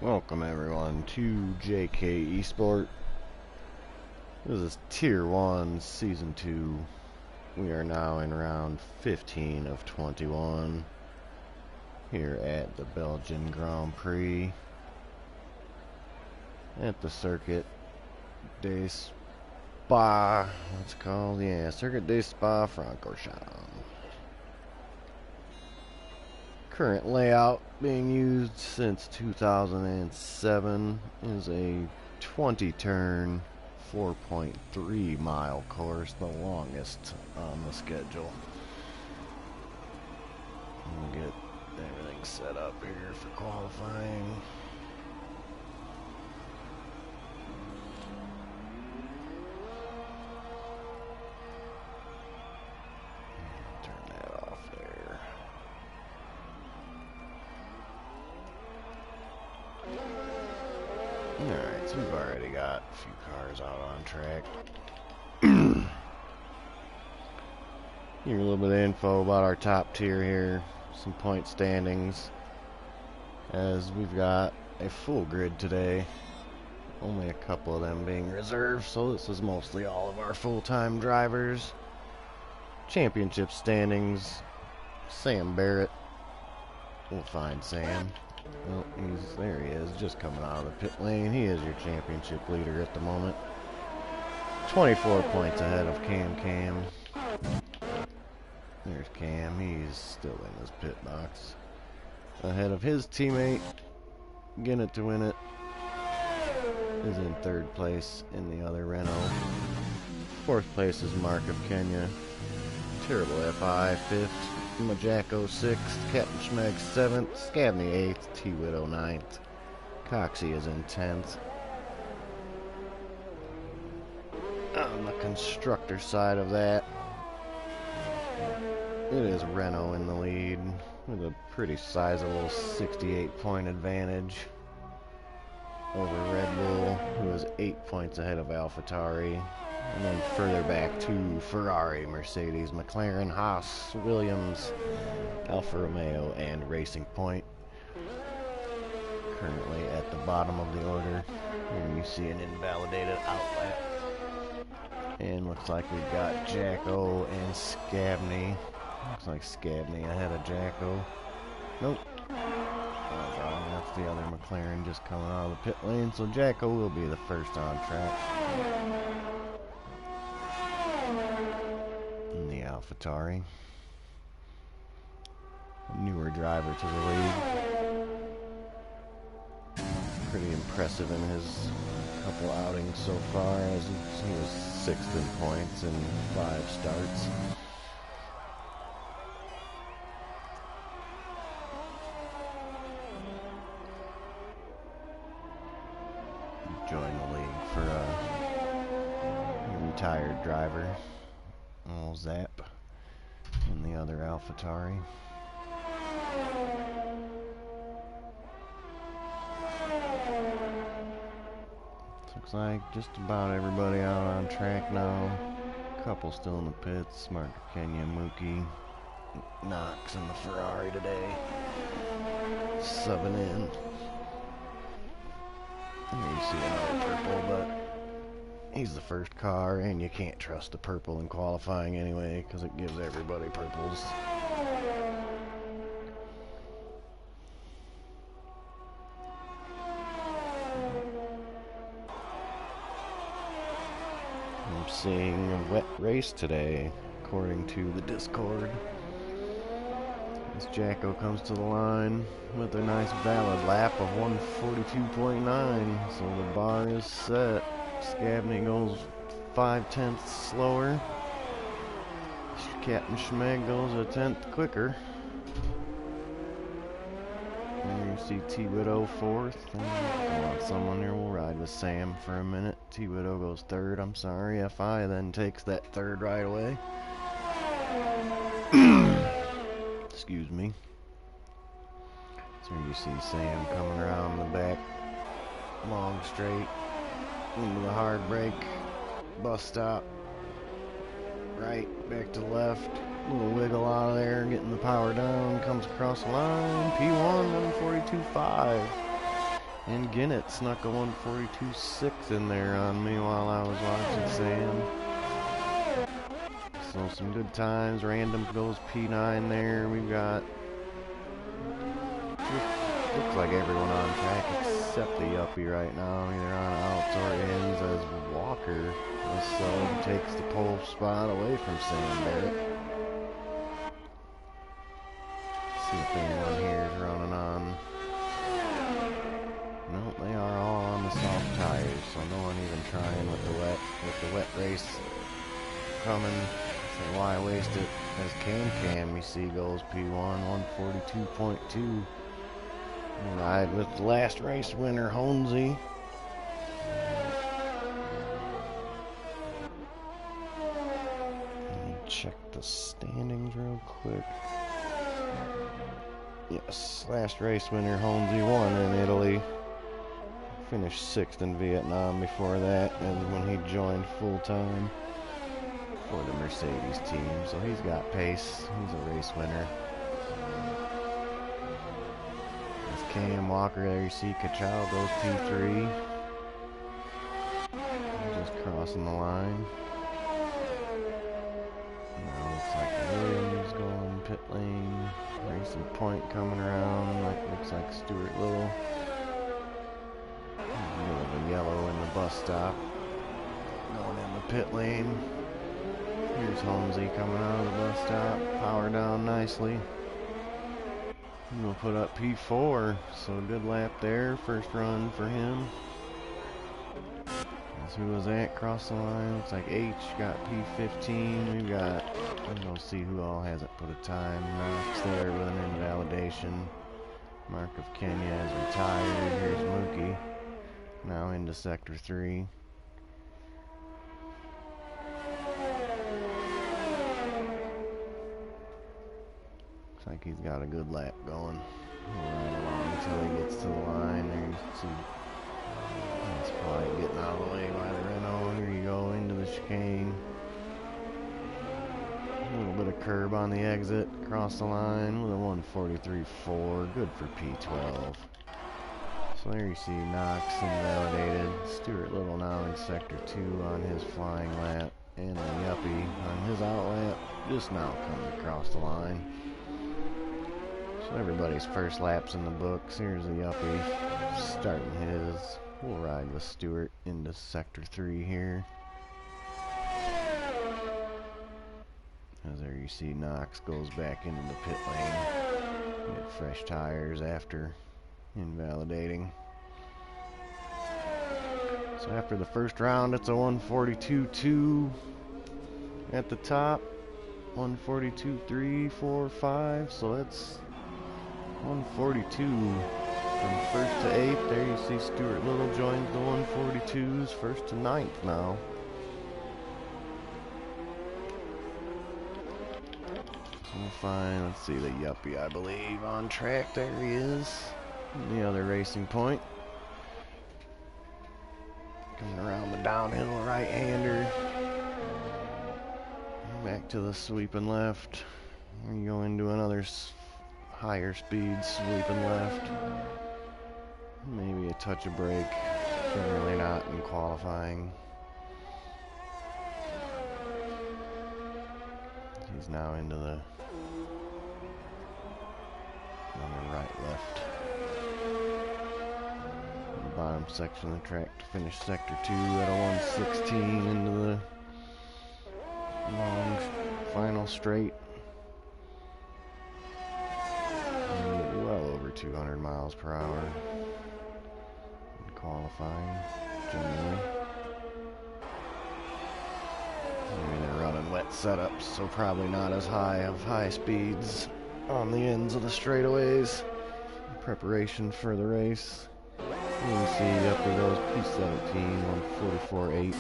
Welcome everyone to JKeSport. This is Tier 1, Season 2. We are now in round 15 of 21 here at the Belgian Grand Prix at the Circuit des Spa. What's it called? Yeah, Circuit des Spa Francorchamps. Current layout being used since 2007 is a 20-turn 4.3 mile course, the longest on the schedule. We'll get everything set up here for qualifying. Turn that off there. Alright, so we've already got a few cars out on track. Here's a little bit of info about our top tier here. Some point standings. As we've got a full grid today. Only a couple of them being reserved, so this is mostly all of our full-time drivers. Championship standings. Sam Barrett. We'll find Sam. Well, there he is, just coming out of the pit lane. He is your championship leader at the moment. 24 points ahead of Cam. There's Cam, he's still in his pit box. Ahead of his teammate, Get to Win It, is in third place in the other Renault. Fourth place is Mark of Kenya. Terrible FI, fifth. Majacko 6th, Captain Schmeg 7th, Scabney 8th, T-Widow 9th, Coxie is in 10th. On the constructor side of that, it is Renault in the lead with a pretty sizable 68-point advantage over Red Bull, who is 8 points ahead of AlphaTauri. And then further back to Ferrari, Mercedes, McLaren, Haas, Williams, Alfa Romeo, and Racing Point. Currently at the bottom of the order. Here you see an invalidated outlap. And looks like we've got Jacko and Scabney. Looks like Scabney ahead of Jacko. Nope. That's the other McLaren just coming out of the pit lane. So Jacko will be the first on track. In the AlphaTauri. Newer driver to the league. Pretty impressive in his couple outings so far, as he was 6th in points in 5 starts. Joined the league for a retired driver. Old Zap and the other AlphaTauri. Looks like just about everybody out on track now. Couple still in the pits. Mark Kenya, Mookie, Knox in the Ferrari today. Subbing in. Here you see another purple, but he's the first car, and you can't trust the purple in qualifying anyway, because it gives everybody purples. I'm seeing a wet race today, according to the Discord. As Jacko comes to the line with a nice valid lap of 142.9, so the bar is set. Scabney goes 5/10 slower. Captain Schmeg goes a 10th quicker. And you see T-Widow 4th. Come on, someone here will ride with Sam for a minute. T-Widow goes 3rd. I'm sorry, FI then takes that 3rd right away. Excuse me. So you see Sam coming around the back, long straight, into the hard brake, bus stop, right, back to the left, little wiggle out of there, getting the power down, comes across the line, P1, 142.5. And Ginnett snuck a 142.6 in there on me while I was watching Sam. So some good times. Random goes P9 there. We've got, looks like everyone on track except the Yuppie right now, either on outs or ins, as Walker takes the pole spot away from Sam Barrett. See if anyone here is running on. No, they are all on the soft tires, so no one even trying with the wet race coming. So why waste it? As Cam, you see, goes P1, 142.2. Ride with the last race winner, Holmesy. Let me check the standings real quick. Yes, last race winner, Holmesy, won in Italy. Finished 6th in Vietnam before that, and when he joined full-time for the Mercedes team. So he's got pace. He's a race winner. That's Cam Walker there. You see Kachow goes P3. Just crossing the line. Now looks like Williams going pit lane. Racing Point coming around. Looks like Stuart Little. A little bit yellow in the bus stop. Going in the pit lane. Here's Holmesy coming out of the bus stop. Power down nicely. We'll put up P4. So a good lap there. First run for him. That's who was at. Cross the line. Looks like H got P15. We've got, we'll see who all hasn't put a time. Knox there with an invalidation. Mark of Kenya is retired. Here's Mookie. Now into Sector 3. Looks like he's got a good lap going. Right along until he gets to the line. There you see. That's probably getting out of the way by the Renault. Here you go into the chicane. A little bit of curb on the exit. Across the line with a 143.4. Good for P12. So there you see Knox invalidated. Stuart Little now in Sector 2 on his flying lap. And the Yuppie on his out lap just now comes across the line. So everybody's first lap's in the books. Here's the Yuppie starting his. We'll ride with Stuart into Sector 3 here. As there you see Knox goes back into the pit lane. Get fresh tires after invalidating. So after the first round, it's a 142.2 at the top. 142.3, 4, 5. So that's 142 from 1st to 8th. There you see Stuart Little joins the 142s, 1st to 9th now. So we'll find, let's see, the Yuppie, I believe, on track. There he is. The other Racing Point. Coming around the downhill right-hander. Back to the sweeping left. We go into another higher speed sweeping left. Maybe a touch of brake. Generally not in qualifying. He's now into the right-left. Bottom section of the track to finish Sector 2 at a 116 into the long final straight. And well over 200 miles per hour in qualifying, generally. I mean, they're running wet setups, so probably not as high speeds on the ends of the straightaways. Preparation for the race. You can see up there goes P17, 144.8.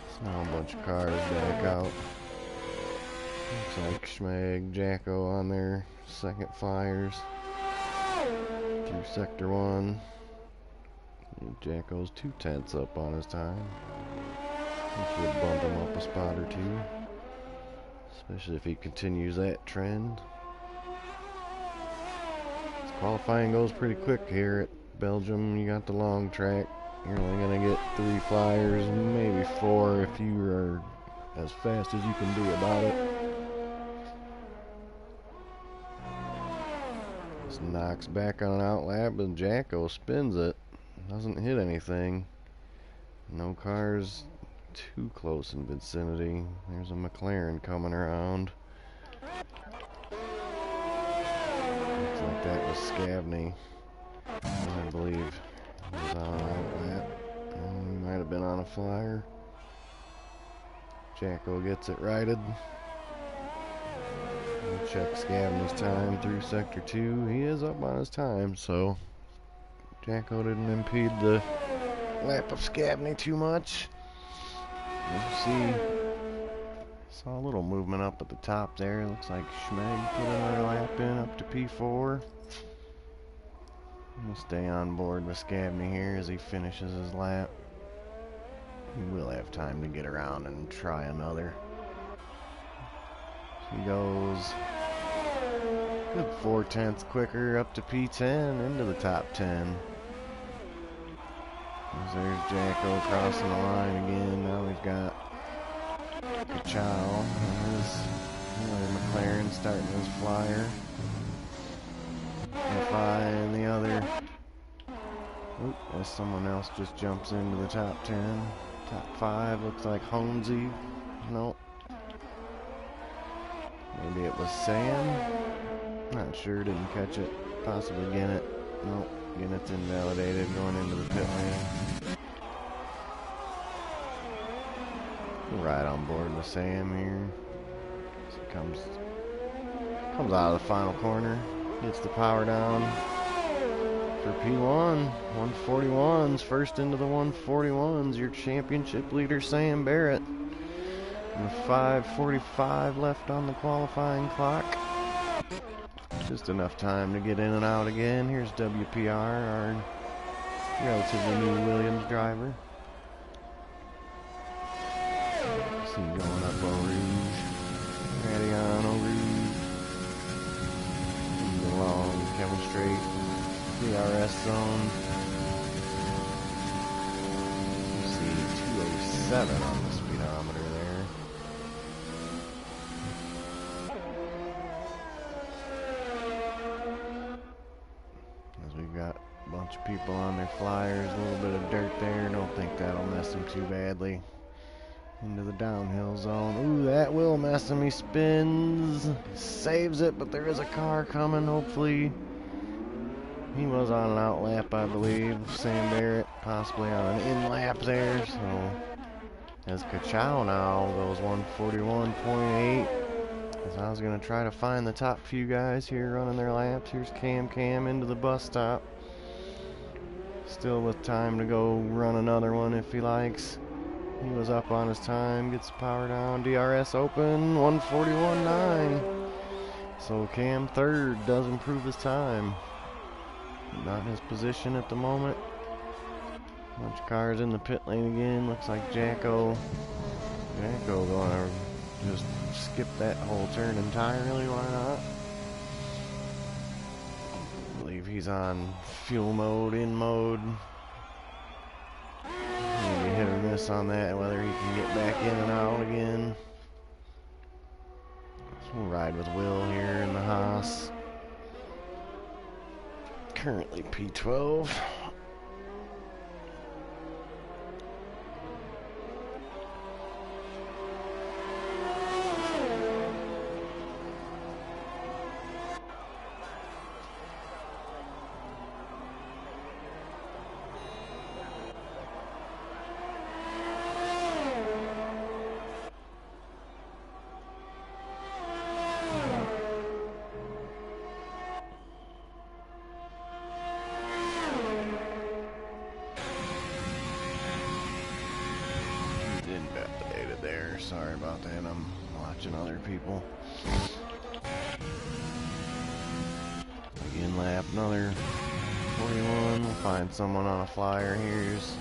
It's now a bunch of cars back out. Looks like Schmeg, Jacko on their second flyers through Sector 1. Jacko's 2/10 up on his time. Which would bump him up a spot or two, especially if he continues that trend. Qualifying goes pretty quick here at Belgium, you got the long track. You're only going to get 3 flyers, maybe 4 if you are as fast as you can be about it. This knocks back on an outlap, and Jacko spins it. Doesn't hit anything. No cars too close in vicinity. There's a McLaren coming around. Looks like that was Scavney. I believe he was on an outlap. He might have been on a flyer. Jacko gets it righted. We'll check Scavney's time through Sector 2. He is up on his time, so Jacko didn't impede the lap of Scavney too much. Let's see. Saw a little movement up at the top there. Looks like Schmeg put another lap in up to P4. We'll stay on board with Scavney here as he finishes his lap. He will have time to get around and try another. He goes good 4/10 quicker up to P10 into the top 10. There's Jacko crossing the line again. Now we've got Kachow and his McLaren starting his flyer. FI and the other. Oop, as someone else just jumps into the top 10. Top 5 looks like Holmesy. Nope. Maybe it was Sam. Not sure, didn't catch it. Possibly Gennett. Nope. Gennett's invalidated going into the pit lane. We'll ride on board with Sam here. So he comes out of the final corner. Gets the power down for P1. 141s. First into the 141s. Your championship leader, Sam Barrett. With 5:45 left on the qualifying clock. Just enough time to get in and out again. Here's WPR, our relatively new Williams driver. See him going up Eau Rouge. Ready on Eau Rouge. Moving along, coming straight. DRS zone. You see 207 on the speedometer there. As we've got a bunch of people on their flyers, a little bit of dirt there. Don't think that'll mess them too badly. Into the downhill zone. Ooh, that will mess him. He spins. Saves it, but there is a car coming, hopefully. He was on an out lap, I believe. Sam Barrett possibly on an in lap there. So, as Kachow now goes 141.8. As I was going to try to find the top few guys here running their laps. Here's Cam into the bus stop. Still with time to go run another one if he likes. He was up on his time, gets the power down, DRS open, 141.9. So Cam third does improve his time. Not his position at the moment. Bunch of cars in the pit lane again. Looks like Jacko gonna just skip that whole turn entirely, why not? I believe he's on fuel mode, in mode. Maybe hit or miss on that, whether he can get back in and out again. So we'll ride with Will here in the Haas. Currently P12. There, sorry about that. I'm watching other people. Again, lap another 41. We'll find someone on a flyer. Here's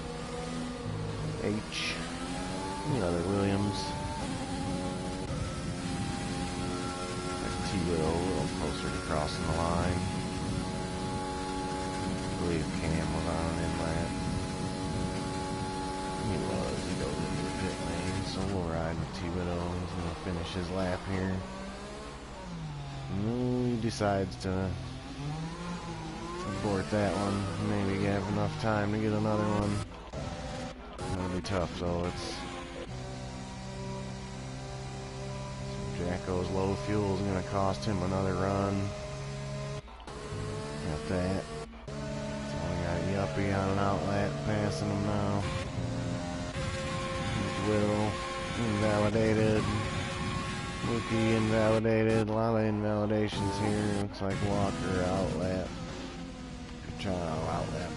H. Another Williams. There's T-Will a little closer to crossing the line. believe Cam was on an inlet. He was. He goes into the pit lane, so we'll ride with T-Widow. He's going to finish his lap here. And he decides to abort that one. Maybe have enough time to get another one. That'll be tough, though. It's Jacko's low fuel is going to cost him another run. Got that. So we got Yuppie on an outlet, passing him now. Will invalidated. Mookie invalidated. A lot of invalidations here. Looks like Walker outlet. Kachao outlet.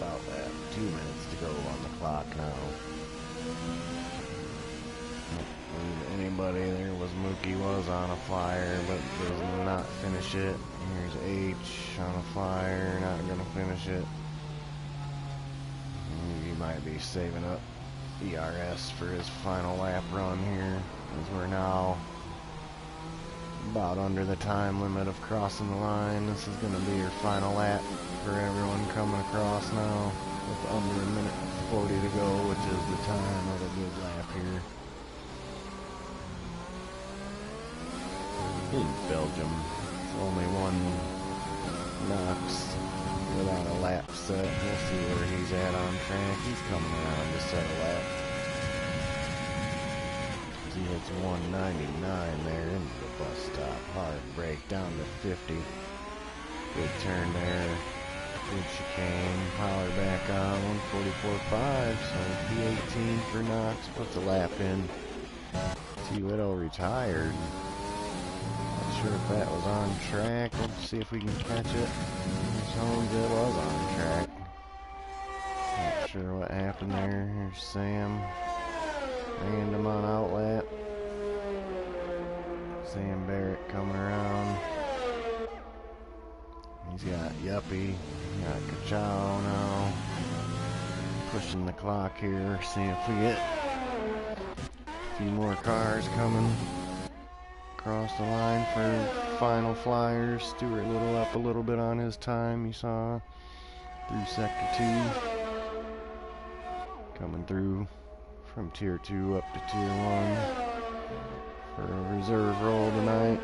2 minutes to go on the clock now. Don't lose anybody. There was Mookie was on a flyer, but does not finish it. Here's H on a flyer, not gonna finish it. He might be saving up ERS for his final lap run here, as we're now about under the time limit of crossing the line. This is going to be your final lap for everyone coming across now, with under a minute 40 to go, which is the time of a good lap here. In Belgium, it's only one Knox without a lap set. We'll see where he's at on track. He's coming around to set a lap. He hits 199 there into the bus stop. Hard break down to 50. Good turn there. Good chicane. Power back on 144.5. So P18 for Knox. Puts a lap in. T-Widow retired. Not sure if that was on track. Let's see if we can catch it. It was on track. Not sure what happened there. Here's Sam. Random on outlet. Sam Barrett coming around. He's got Yuppie. He got Kachao now. Pushing the clock here. See if we get a few more cars coming across the line for final flyers. Stuart Little up a little bit on his time, you saw, through sector 2. Coming through from tier 2 up to tier 1 for a reserve roll tonight.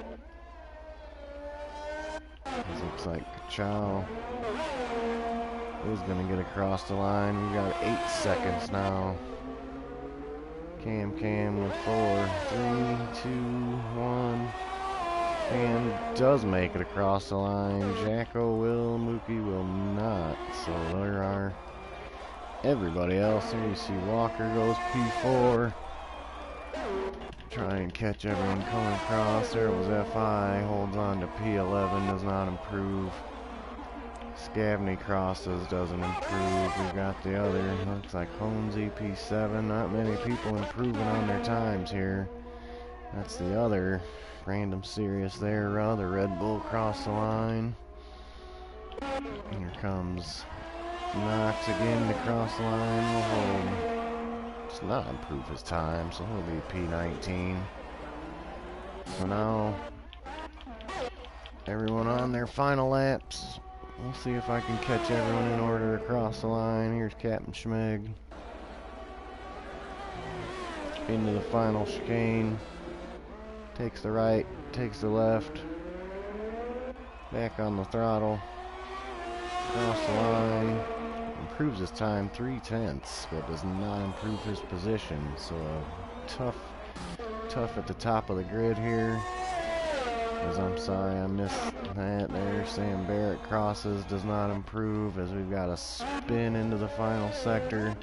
This looks like Kachao is going to get across the line. We got 8 seconds now. Cam with 4, 3, 2, 1. And does make it across the line. Jacko will, Mookie will not. So there are everybody else. There you see Walker goes P4. Try and catch everyone coming across. There was FI. Holds on to P11. Does not improve. Scavney crosses. Doesn't improve. We've got the other. Looks like Holmesy P7. Not many people improving on their times here. That's the other random serious there. The Red Bull across the line. Here comes Knox again to cross the line. Will hold. Does not improve his time, so he'll be P19. So now everyone on their final laps. We'll see if I can catch everyone in order across the line. Here's Captain Schmig. Into the final chicane. Takes the right, takes the left. Back on the throttle. Across the line. Improves his time 3/10, but does not improve his position. So tough at the top of the grid here. As I'm sorry I missed that there. Sam Barrett crosses, does not improve as we've got a spin into the final sector.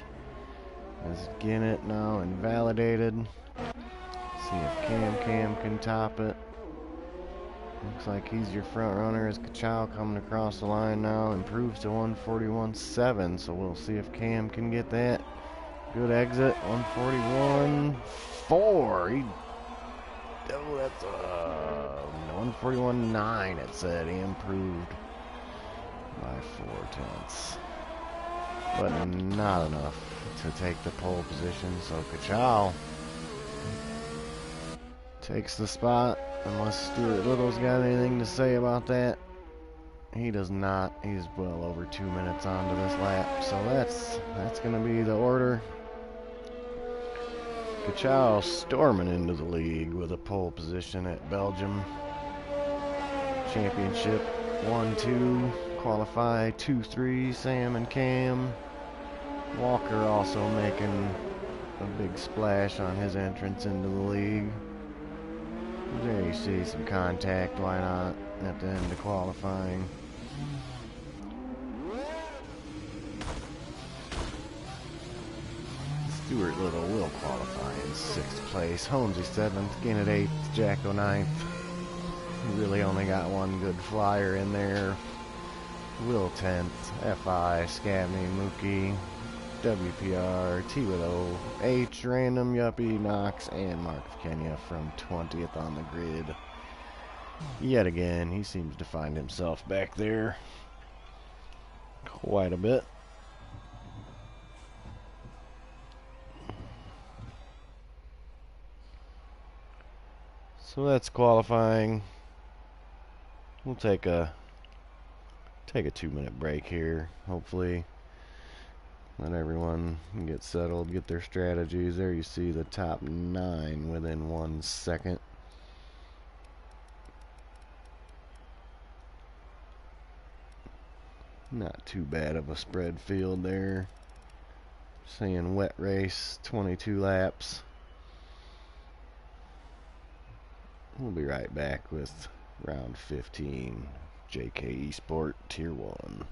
As Ginnett now invalidated. See if Cam can top it. Looks like he's your front runner as Kachao coming across the line now. Improves to 141.7, so we'll see if Cam can get that. Good exit, 141.4. That's 141.9 it said. He improved by 4/10. But not enough to take the pole position, so Kachao takes the spot, unless Stuart Little's got anything to say about that. He does not. He's well over 2 minutes onto this lap, so that's going to be the order. Kachow storming into the league with a pole position at Belgium. Championship 1-2, qualify 2-3, Sam and Cam. Walker also making a big splash on his entrance into the league. There you see some contact, why not, at the end of qualifying. Stuart Little will qualify in 6th place. Holmesy 7th, Gannett 8th, Jacko 9th. He really only got one good flyer in there. Will 10th, FI, Scabney, Mookie, WPR, T with O, H, Random, Yuppie, Knox, and Mark of Kenya from 20th on the grid. Yet again, he seems to find himself back there quite a bit. So that's qualifying. We'll take a 2-minute break here. Hopefully, let everyone get settled, get their strategies. There you see the top 9 within 1 second. Not too bad of a spread field there. Saying wet race, 22 laps. We'll be right back with round 15, JKeSport Tier 1.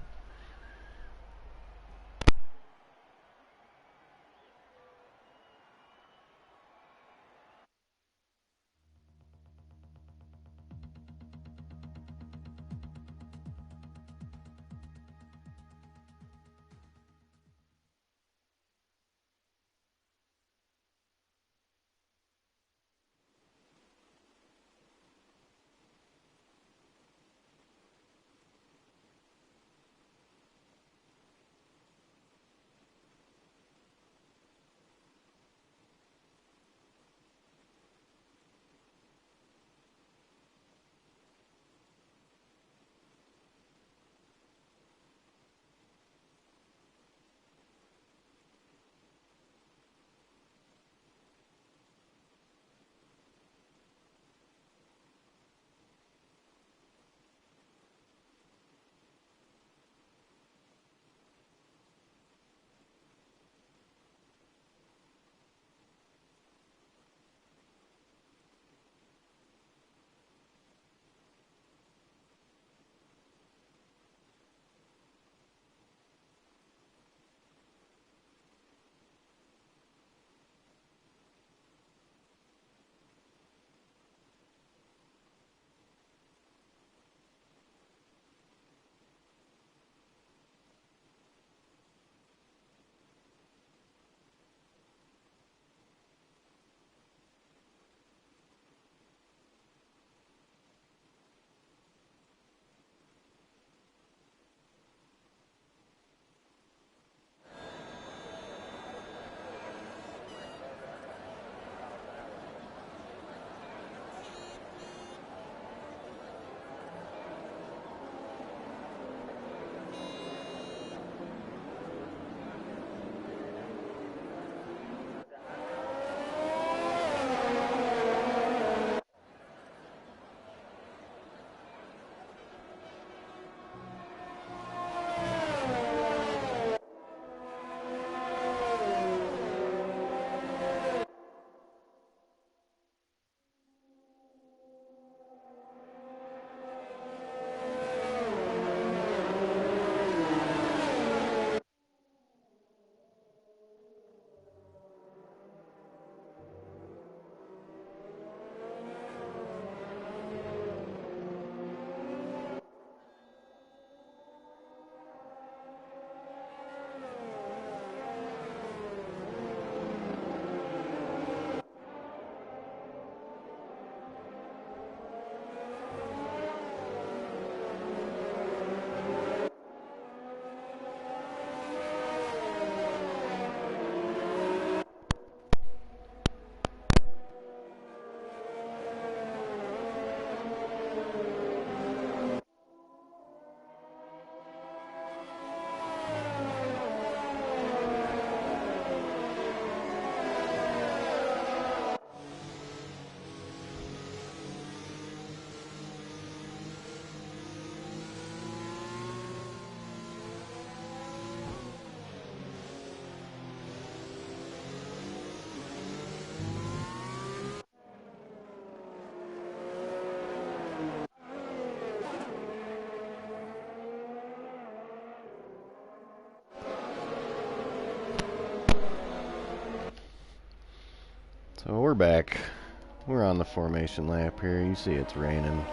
back. We're on the formation lap here. You see it's raining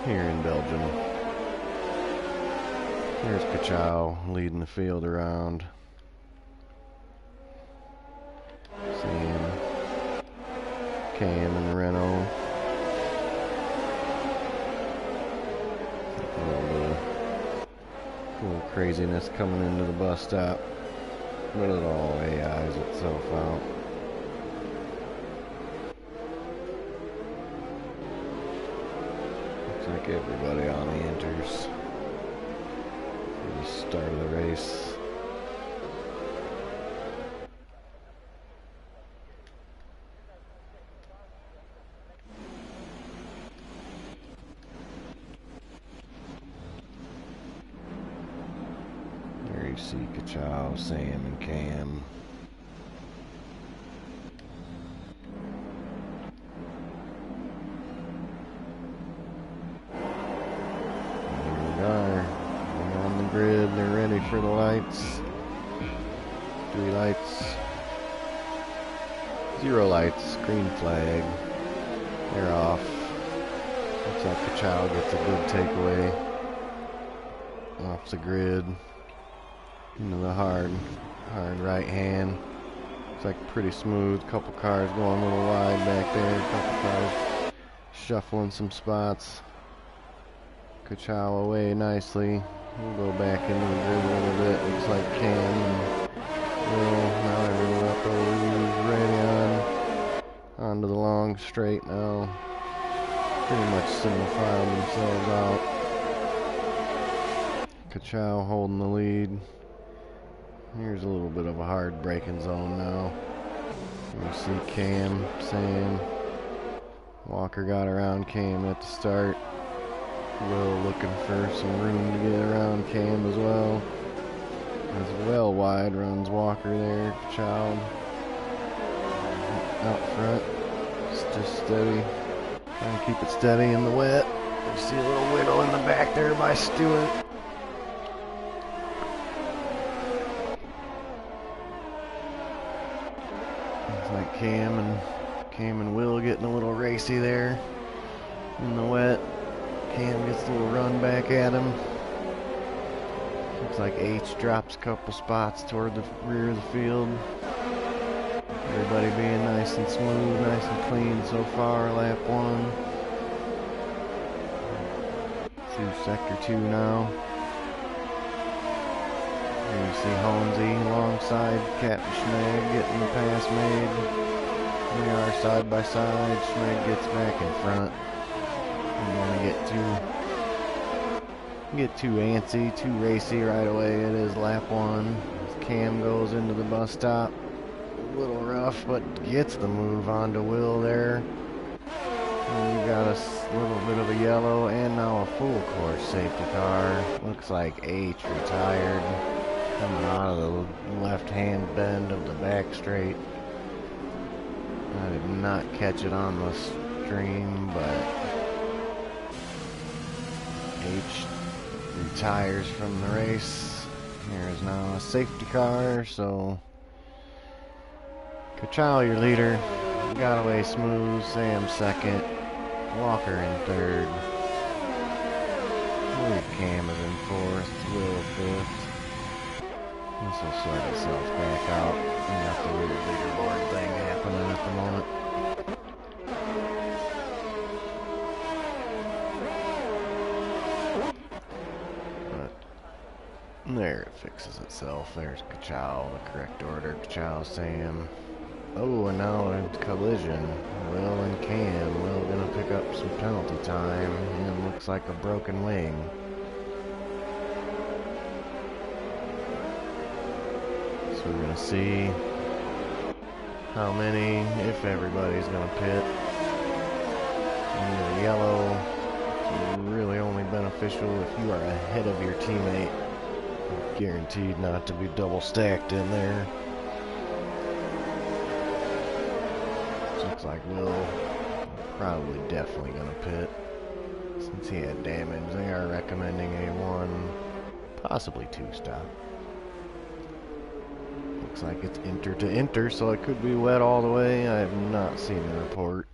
here in Belgium. Here's Kachow leading the field around. Seeing Cam and Renault. A little craziness coming into the bus stop, but it all AIs itself out. Looks like everybody on the inters for the start of the race. There you see Kachow, Sam, and Cam. Grid, they're ready for the lights. 3 lights, 0 lights, green flag. They're off. Looks like Kachow gets a good takeaway off the grid into the hard right hand. Looks like pretty smooth. Couple cars going a little wide back there. Couple cars shuffling some spots. Kachow away nicely. We'll go back into the grid a little bit. Looks like Cam and Will. Now everyone up ready onto the long straight now. Pretty much simplifying themselves out. Kachow holding the lead. Here's a little bit of a hard braking zone now. You see Cam, Sam. Walker got around Cam at the start. Will looking for some room to get around Cam as well. As well wide runs Walker there. Child out front. It's just steady. Trying to keep it steady in the wet. You see a little wiggle in the back there by Stewart. Looks like Cam and Will getting a little racy there in the wet. Cam gets a little run back at him. Looks like H drops a couple spots toward the rear of the field. Everybody being nice and smooth, nice and clean so far, lap 1. Through sector 2 now. Here you see Holmesy alongside Captain Schmeg getting the pass made. We are side by side. Schmeg gets back in front. Don't want to get too antsy, too racy right away. It is lap 1. Cam goes into the bus stop. A little rough, but gets the move onto Will there. And we got a little bit of a yellow and now a full course safety car. Looks like H retired. Coming out of the left-hand bend of the back straight. I did not catch it on the stream, but H retires from the race. There is now a safety car, so Kachow, your leader, got away smooth. Sam second, Walker in third. Cam is in fourth, Will fifth. This will sort itself back out. We got the weird leaderboard thing happening at the moment. There, it fixes itself. There's Kachow, the correct order. Kachow, Sam. Oh, and now a collision. Will and Cam. Will gonna pick up some penalty time. And looks like a broken wing. So we're gonna see how many, if everybody's gonna pit. Into the yellow. It's really only beneficial if you are ahead of your teammate. Guaranteed not to be double stacked in there. Looks like Will probably definitely gonna pit since he had damage. They are recommending a 1, possibly 2 stop. Looks like it's enter to enter, so it could be wet all the way. I have not seen the report.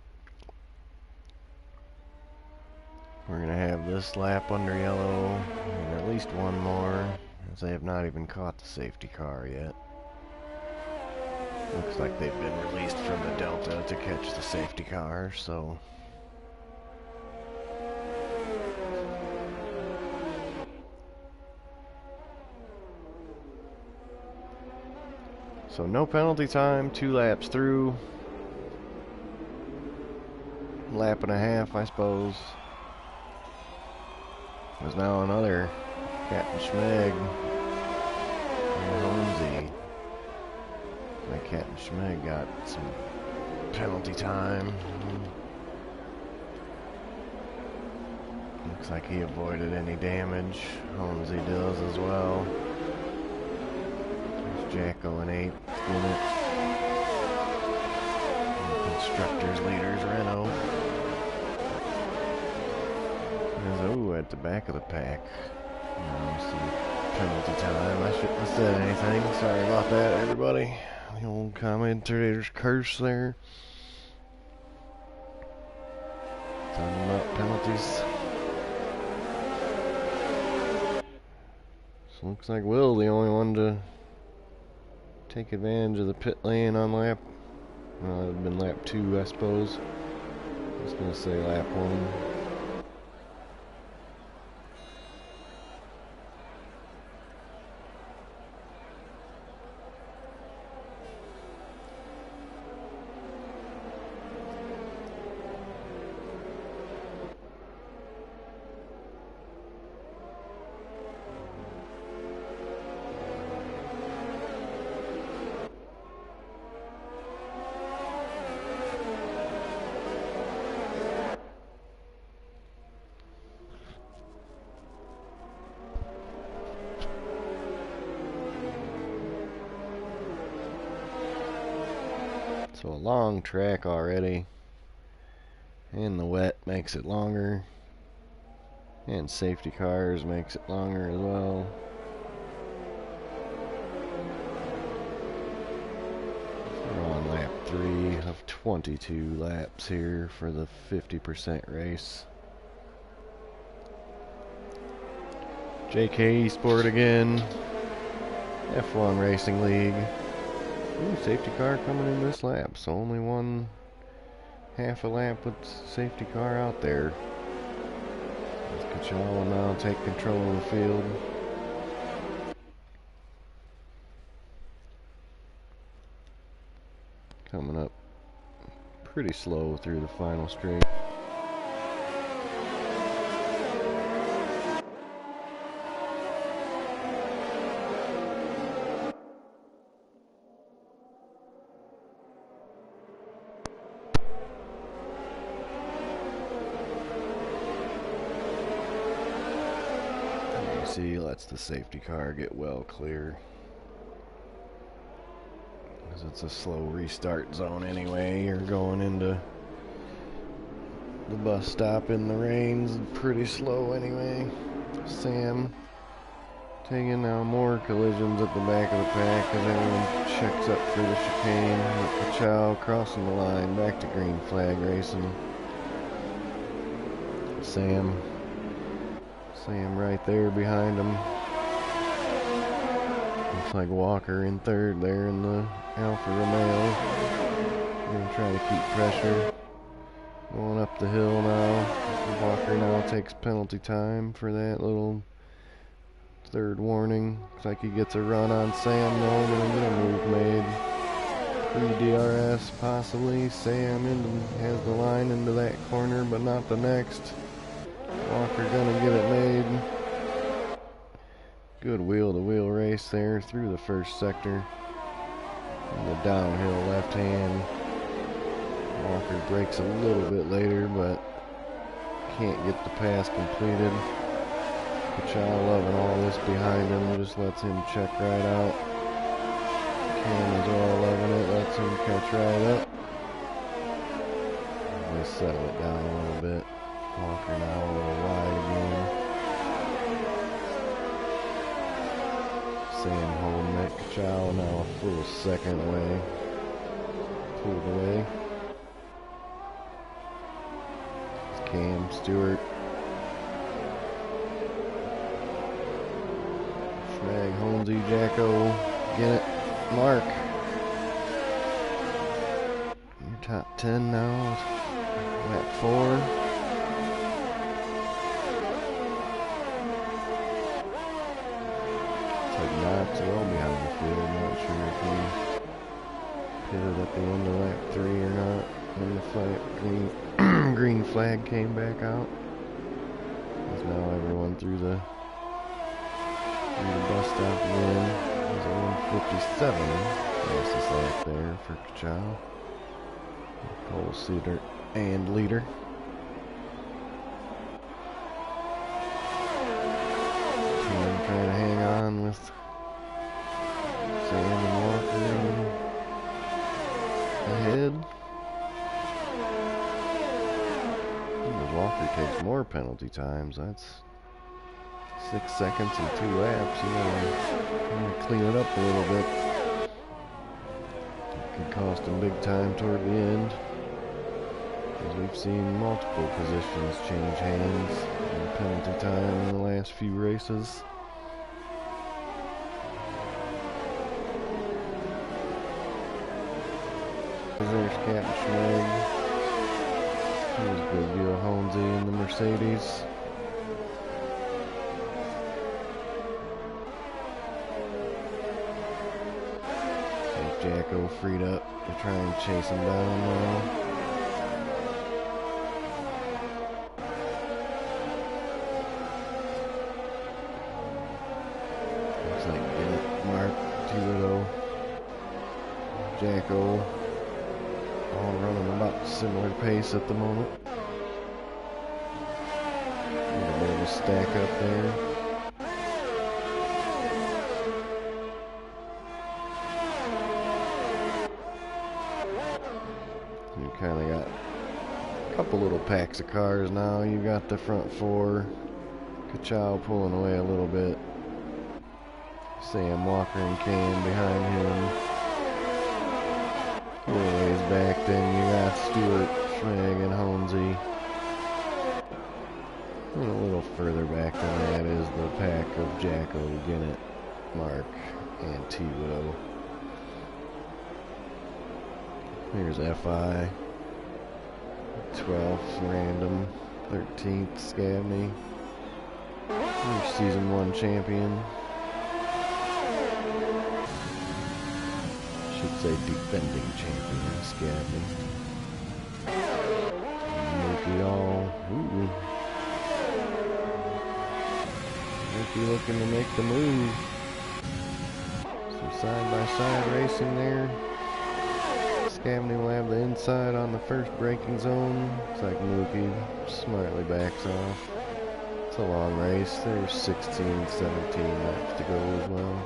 We're going to have this lap under yellow, and at least one more, as they have not even caught the safety car yet. Looks like they've been released from the Delta to catch the safety car, so... So no penalty time, 2 laps through. Lap and a half, I suppose. There's now another Captain Schmeg and Holmesy. My Captain Schmeg got some penalty time. Looks like he avoided any damage. Holmesy does as well. There's Jacko in 8th unit. And constructors leaders Renault. Oh, at the back of the pack. Some penalty time. I shouldn't have said anything. Sorry about that, everybody. The old commentator's curse there. Talking about penalties. So looks like Will, the only one to take advantage of the pit lane on lap. Well, it would have been lap 2, I suppose. I was going to say lap 1. So a long track already, and the wet makes it longer, and safety cars makes it longer as well. We're on lap 3 of 22 laps here for the 50% race. JKeSport again, F1 Racing League. Ooh, safety car coming in this lap, so only one half a lap with safety car out there. Kachal will now take control of the field. Coming up pretty slow through the final straight. See, lets the safety car get well clear, because it's a slow restart zone anyway. You're going into the bus stop in the rain's pretty slow anyway. Sam taking now more collisions at the back of the pack as everyone checks up for the chicane. Kachal crossing the line, back to green flag racing. Sam right there behind him. Looks like Walker in 3rd there in the Alfa Romeo. Gonna try to keep pressure. Going up the hill now. Walker now takes penalty time for that little 3rd warning. Looks like he gets a run on Sam though. Gonna get a move made. DRS possibly. Sam has the line into that corner, but not the next. Walker gonna get it made. Good wheel-to-wheel race there through the 1st sector. And the downhill left hand. Walker brakes a little bit later, but can't get the pass completed. Kachal loving all this behind him, just lets him check right out. Cam as well loving it, lets him catch right up. They settle it down a little bit. Walker now a little wide again. Sam holding that Chow now a full second away. Pulled away. Cam Stewart. Schmag, Holmesy, Jacko, Ginnett, Mark. Your top 10 now. Lap 4. It's like Knox well behind the field. Not sure if he pitted at the end of lap 3 or not. When the green flag came back out. As now everyone through the bus stop again. There's a 157. Fastest lap there for Kachow. Pole seater and leader. Trying to hang on with Sam and Walker ahead. Walker takes more penalty times. That's 6 seconds and 2 laps. You want to clean it up a little bit. It can cost him big time toward the end. As we've seen multiple positions change hands in penalty time in the last few races. There's Captain Schmeg. Here's Big Deal Holmesy in the Mercedes. Jacko freed up to try and chase him down now. Looks like Ginnett, Mark, Thibodeau, Jacko, all running about similar pace at the moment. A bit of a stack up there. You kind of got a couple little packs of cars now. You got the front 4. Kachow pulling away a little bit. Sam Walker and Cam behind him. A little ways back, then you got Stewart, Schmeg, and Holmesy. And a little further back than that is the pack of Jacko, Ginnett, Mark, and Thibodeau. Here's FI, 12th Random, 13th Scabney. Here's Season 1 champion. Should say defending champion, Scabney. Mookie all, ooh. Mookie looking to make the move. Some side-by-side racing there. Scabney will have the inside on the first braking zone. Looks like Mookie smartly backs off. It's a long race. There's 16, 17 laps to go as well.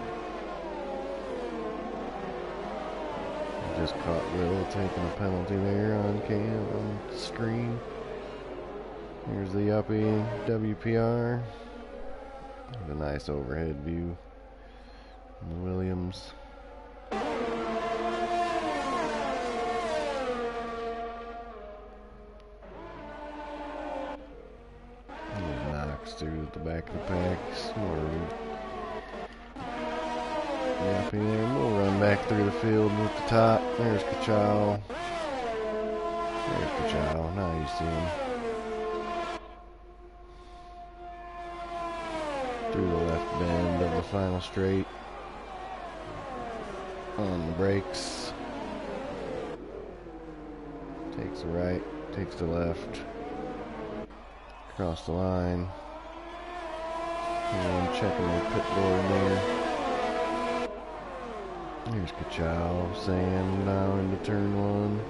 Just caught Will taking a penalty there on cam on the screen. Here's the uppie WPR. A nice overhead view. The Williams. Knocks through at the back of the pack. Smart. Yappy there. We'll run back through the field with the top. There's Kachow. There's Kachow. Now you see him. Through the left bend of the final straight. On the brakes. Takes the right. Takes the left. Across the line. And checking the pit board there. Here's Kachow, Sam now into turn 1.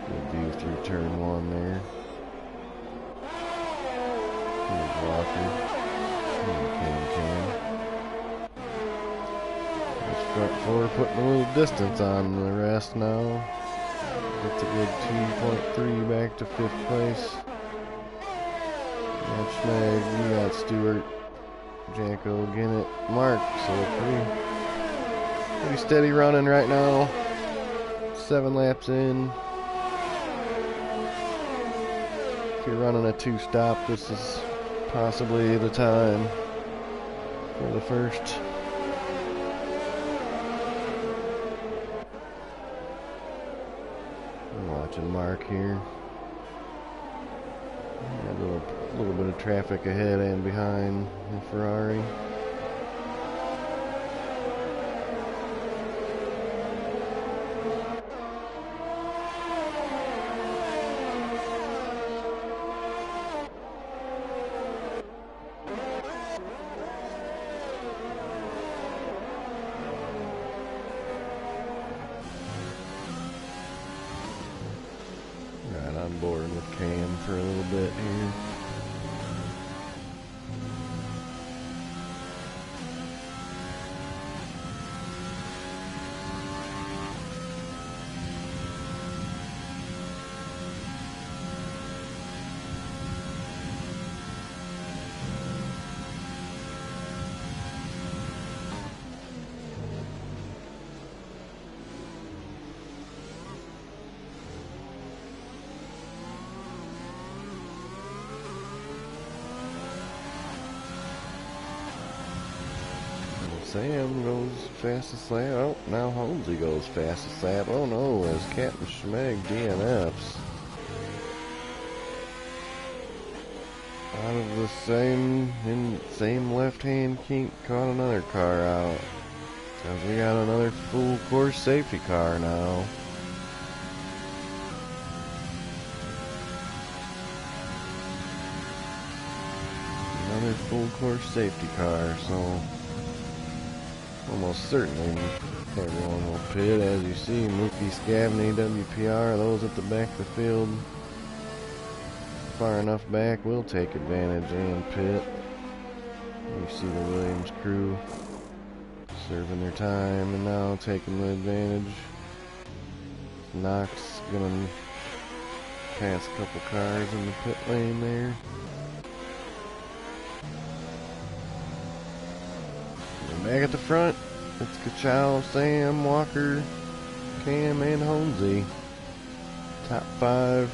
Good view through turn 1 there. Here's Walker. Cam. This front 4 putting a little distance on the rest now. Gets a good 2.3 back to 5th place. You got Schmeg, you got Stewart, Jacko, Ginnett, Mark, so 3. Pretty steady running right now. 7 laps in. If you're running a 2-stop, this is possibly the time for the first. I'm watching Mark here. Got a little bit of traffic ahead and behind the Ferrari. Right on board with Cam for a little bit here. Sam goes fastest lap. Oh, now Holmesy goes fastest lap. Oh no, as Captain Schmeg DNFs. Out of the same left-hand kink, caught another car out. Because we got another full course safety car now. Another full course safety car, so almost certainly everyone will pit. As you see, Mookie, Scavney, WPR, those at the back of the field, far enough back, will take advantage and pit. You see the Williams crew serving their time and now taking the advantage. Knox gonna pass a couple cars in the pit lane there. Back at the front, it's Kachow, Sam, Walker, Cam, and Holmesy. Top 5.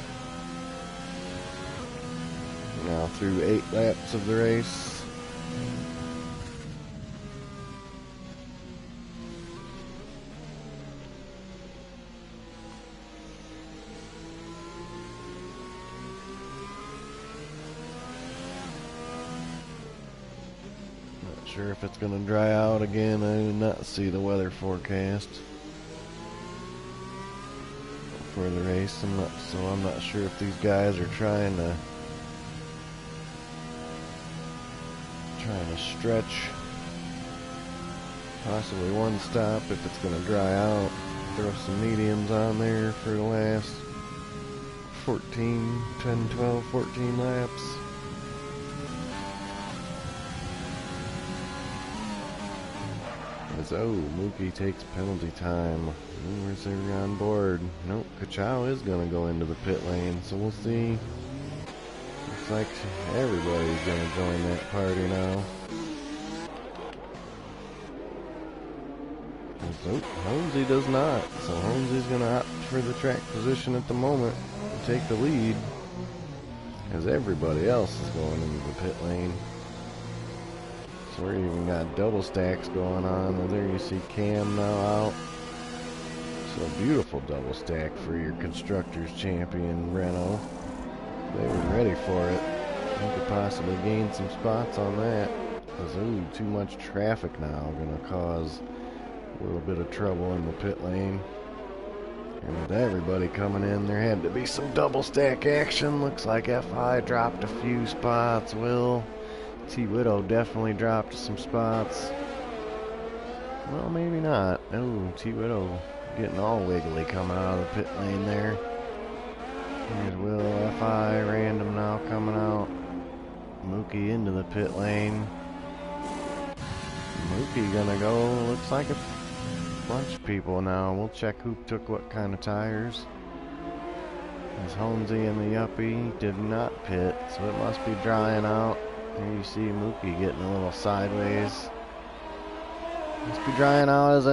Now through 8 laps of the race. Sure if it's going to dry out again. I did not see the weather forecast for the race, so I'm not sure if these guys are trying to stretch possibly one stop if it's going to dry out. Throw some mediums on there for the last 10, 12, 14 laps. Oh, Mookie takes penalty time. Where's everyone on board? Nope, Kachow is going to go into the pit lane, so we'll see. Looks like everybody's going to join that party now. Oh, Holmesy does not, so Holmesy's going to opt for the track position at the moment and take the lead, as everybody else is going into the pit lane. So we even got double stacks going on. And there you see Cam now out. So a beautiful double stack for your Constructors Champion Renault. They were ready for it. You could possibly gain some spots on that. Because, ooh, too much traffic now going to cause a little bit of trouble in the pit lane. And with everybody coming in, there had to be some double stack action. Looks like FI dropped a few spots. T-Widow definitely dropped some spots. Well, maybe not. Oh, T-Widow getting all wiggly coming out of the pit lane there. Here's Will, FI, random now coming out. Mookie into the pit lane. Mookie gonna go, looks like a bunch of people now. We'll check who took what kind of tires. As Holmesy and the Yuppie did not pit, so it must be drying out. Here you see Mookie getting a little sideways. Must be drying out as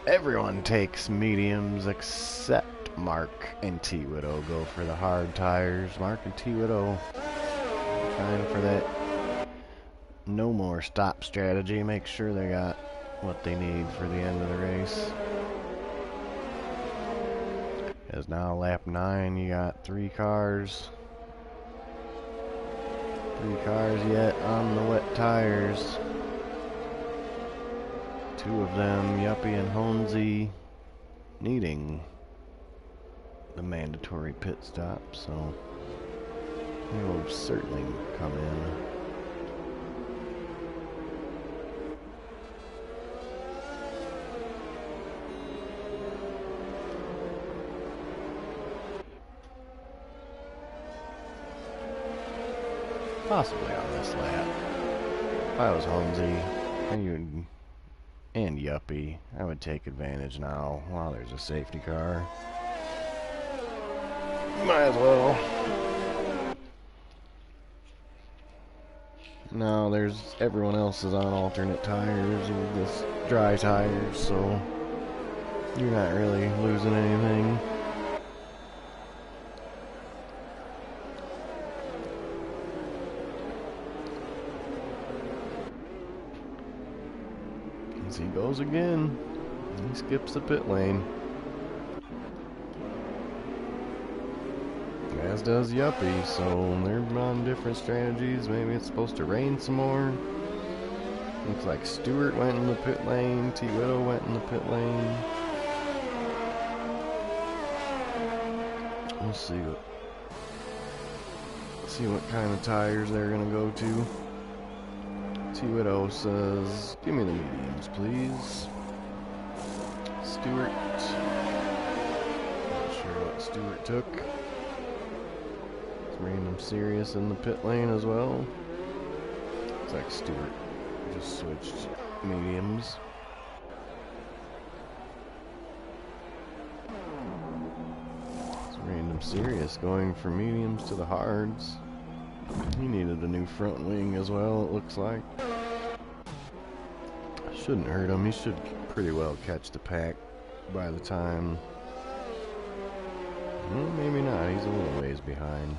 Everyone takes mediums except Mark and T Widow go for the hard tires. Mark and T Widow trying for that no more stop strategy. Make sure they got what they need for the end of the race. As now lap 9, you got 3 cars. 3 cars yet on the wet tires. 2 of them, Yuppie and Honesy, needing the mandatory pit stop, so they will certainly come in. Possibly on this lap. If I was Honesy and Yuppie, I would take advantage now while there's a safety car. Might as well. No, everyone else is on alternate tires or this dry tires, so you're not really losing anything. As he goes again, he skips the pit lane. As does Yuppie, so they're on different strategies. Maybe it's supposed to rain some more. Looks like Stewart went in the pit lane, T Widow went in the pit lane. We'll see what kind of tires they're gonna go to. T Widow says, "Give me the mediums, please." Stewart, not sure what Stewart took. Random serious in the pit lane as well. Looks like Stewart just switched mediums. It's random serious going from mediums to the hards. He needed a new front wing as well, it looks like. Shouldn't hurt him. He should pretty well catch the pack by the time. Well, maybe not. He's a little ways behind.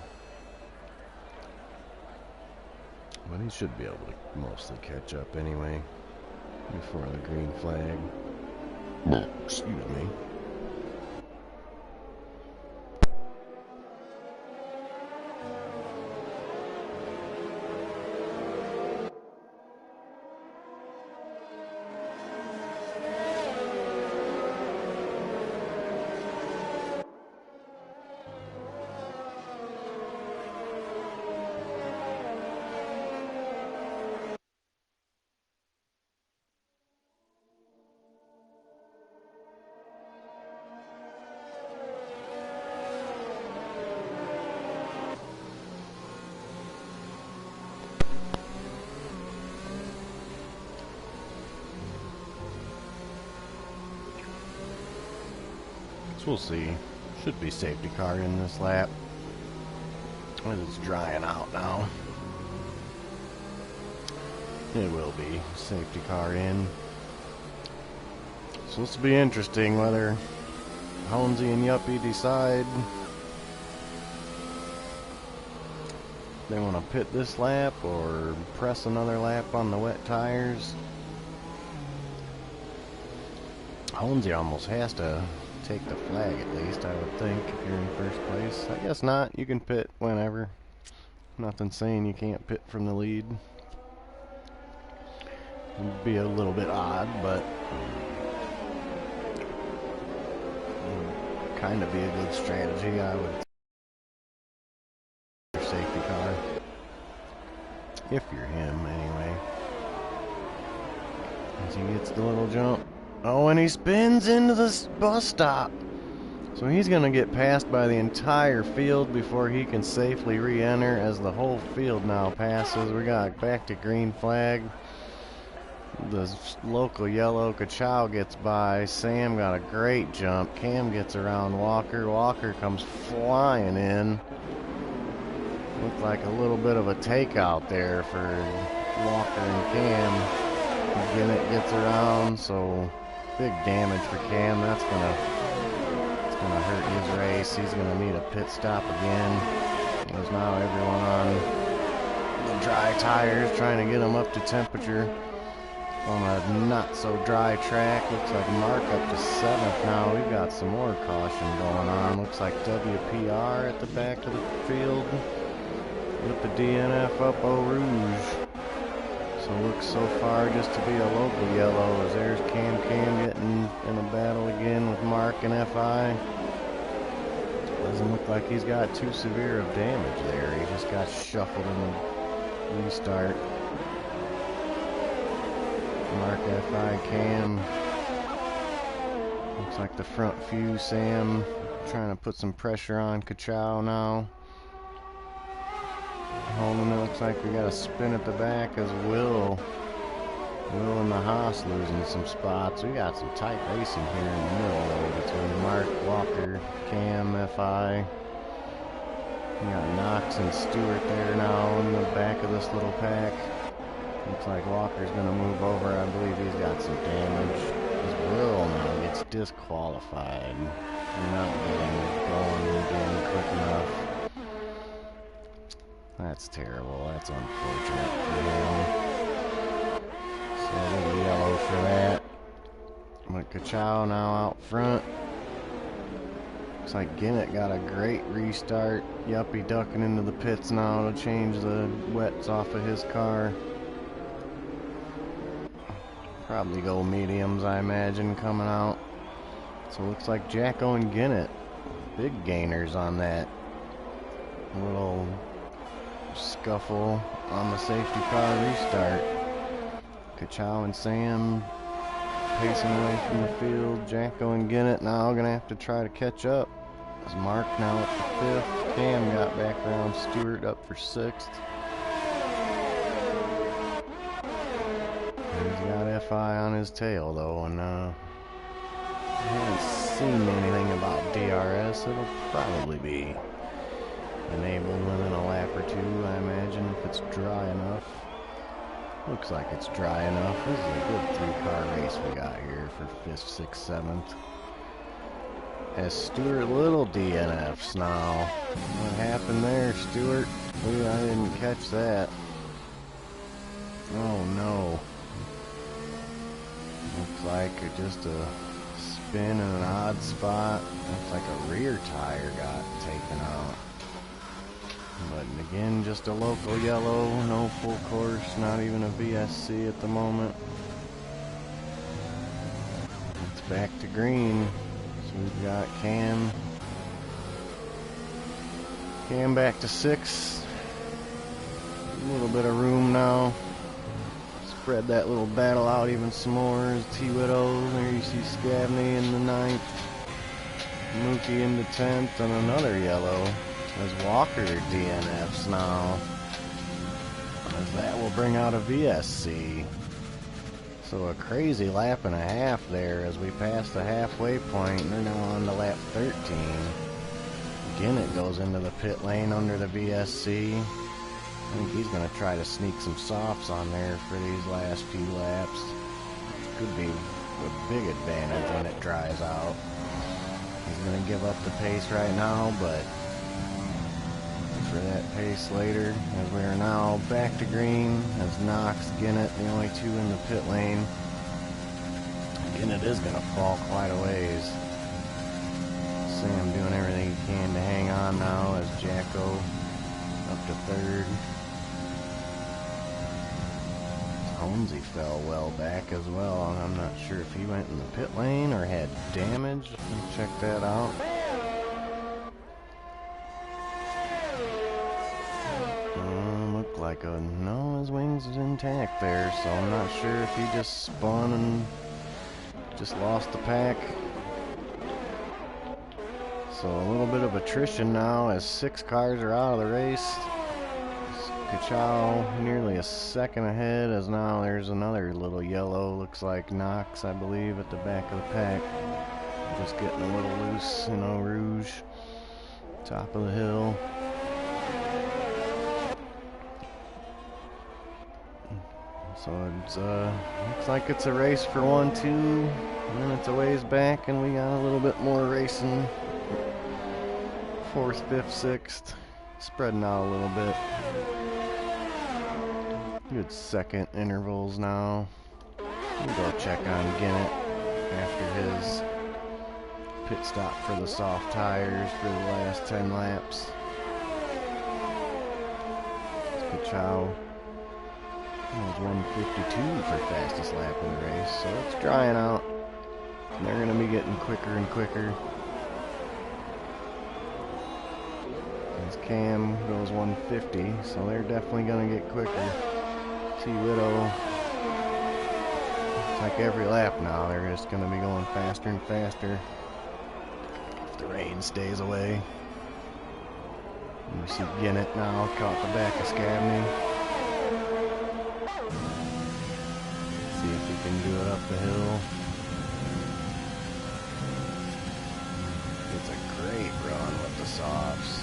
But he should be able to mostly catch up anyway before the green flag. Excuse me. So we'll see. Should be safety car in this lap. It's drying out now. It will be safety car in. So this will be interesting whether Honesy and Yuppie decide they want to pit this lap or press another lap on the wet tires. Honesy almost has to take the flag at least, I would think, if you're in first place. I guess not. You can pit whenever. Nothing saying you can't pit from the lead. It'd be a little bit odd, but kind of be a good strategy, I would think. Safety car. If you're him, anyway. As he gets the little jump. Oh, and he spins into this bus stop. So he's going to get passed by the entire field before he can safely re-enter as the whole field now passes. We got back to green flag. The local yellow Ka-Chow gets by. Sam got a great jump. Cam gets around Walker. Walker comes flying in. Looked like a little bit of a takeout there for Walker and Cam. Gennett gets around, so Big damage for Cam. That's gonna hurt his race. He's gonna need a pit stop again. There's now everyone on the dry tires trying to get him up to temperature on a not so dry track. Looks like Mark up to 7th now. We've got some more caution going on. Looks like WPR at the back of the field with the DNF up Eau Rouge. So looks so far just to be a local yellow, as there's Cam getting in a battle again with Mark and FI. Doesn't look like he's got too severe of damage there. He just got shuffled in the restart. Mark, FI, Cam. Looks like the front few, Sam trying to put some pressure on Kachow now. Holman, it looks like we got a spin at the back as Will and the Haas losing some spots. We got some tight racing here in the middle though, between Mark, Walker, Cam, FI. We got Knox and Stewart there now in the back of this little pack. Looks like Walker's going to move over. I believe he's got some damage. As Will now gets disqualified. Not getting going again quick enough. That's terrible. That's unfortunate for him. So a little yellow for that. But Kachow now out front. Looks like Ginnett got a great restart. Yuppie ducking into the pits now to change the wets off of his car. Probably go mediums, I imagine, coming out. So it looks like Jacko and Ginnett, big gainers on that little scuffle on the safety car restart. Kachow and Sam pacing away from the field. Jacko and Ginnett now gonna have to try to catch up. As Mark now up to 5th. Cam got back around Stewart up for 6th. He's got FI on his tail though, and I haven't seen anything about DRS. It'll probably be enabled within a lap or two, I imagine, if it's dry enough. Looks like it's dry enough. This is a good 3-car race we got here for 5th, 6th, 7th. As Stewart little DNFs now. What happened there, Stewart? Ooh, I didn't catch that. Oh no. Looks like just a spin in an odd spot. Looks like a rear tire got taken out. But again, just a local yellow, no full course, not even a VSC at the moment. It's back to green. So we've got Cam back to 6th. A little bit of room now. Spread that little battle out even some more. As T-Widow, there you see Scabney in the 9th. Mookie in the 10th, and another yellow. As Walker DNFs now. As that will bring out a VSC. So a crazy lap and a half there as we pass the halfway point. They're now on to lap 13. Ginnett goes into the pit lane under the VSC. I think he's going to try to sneak some softs on there for these last few laps. Could be a big advantage when it dries out. He's going to give up the pace right now, but for that pace later, as we are now back to green, as Knox, Ginnett, the only 2 in the pit lane. Ginnett is going to fall quite a ways. Sam doing everything he can to hang on now, as Jacko up to 3rd. Holmesy fell well back as well, and I'm not sure if he went in the pit lane or had damage. Let's check that out. Looked like no, his wings is intact there, so I'm not sure if he just spun and just lost the pack. So a little bit of attrition now as 6 cars are out of the race. Kachow nearly a second ahead, as now there's another little yellow. Looks like Knox, I believe, at the back of the pack. Just getting a little loose in Eau Rouge. Top of the hill. So it's looks like it's a race for 1-2, and then it's a ways back, and we got a little bit more racing. 4th, 5th, 6th, spreading out a little bit. Good second intervals now. We'll go check on Ginnett after his pit stop for the soft tires for the last 10 laps. Kachow was 152 for fastest lap in the race, so it's drying out. And they're going to be getting quicker and quicker. As Cam goes 150, so they're definitely going to get quicker. T-Widow, it's like every lap now, they're just going to be going faster and faster if the rain stays away. And we see Ginnett now caught the back of Scabney. See if he can do it up the hill. It's a great run with the softs.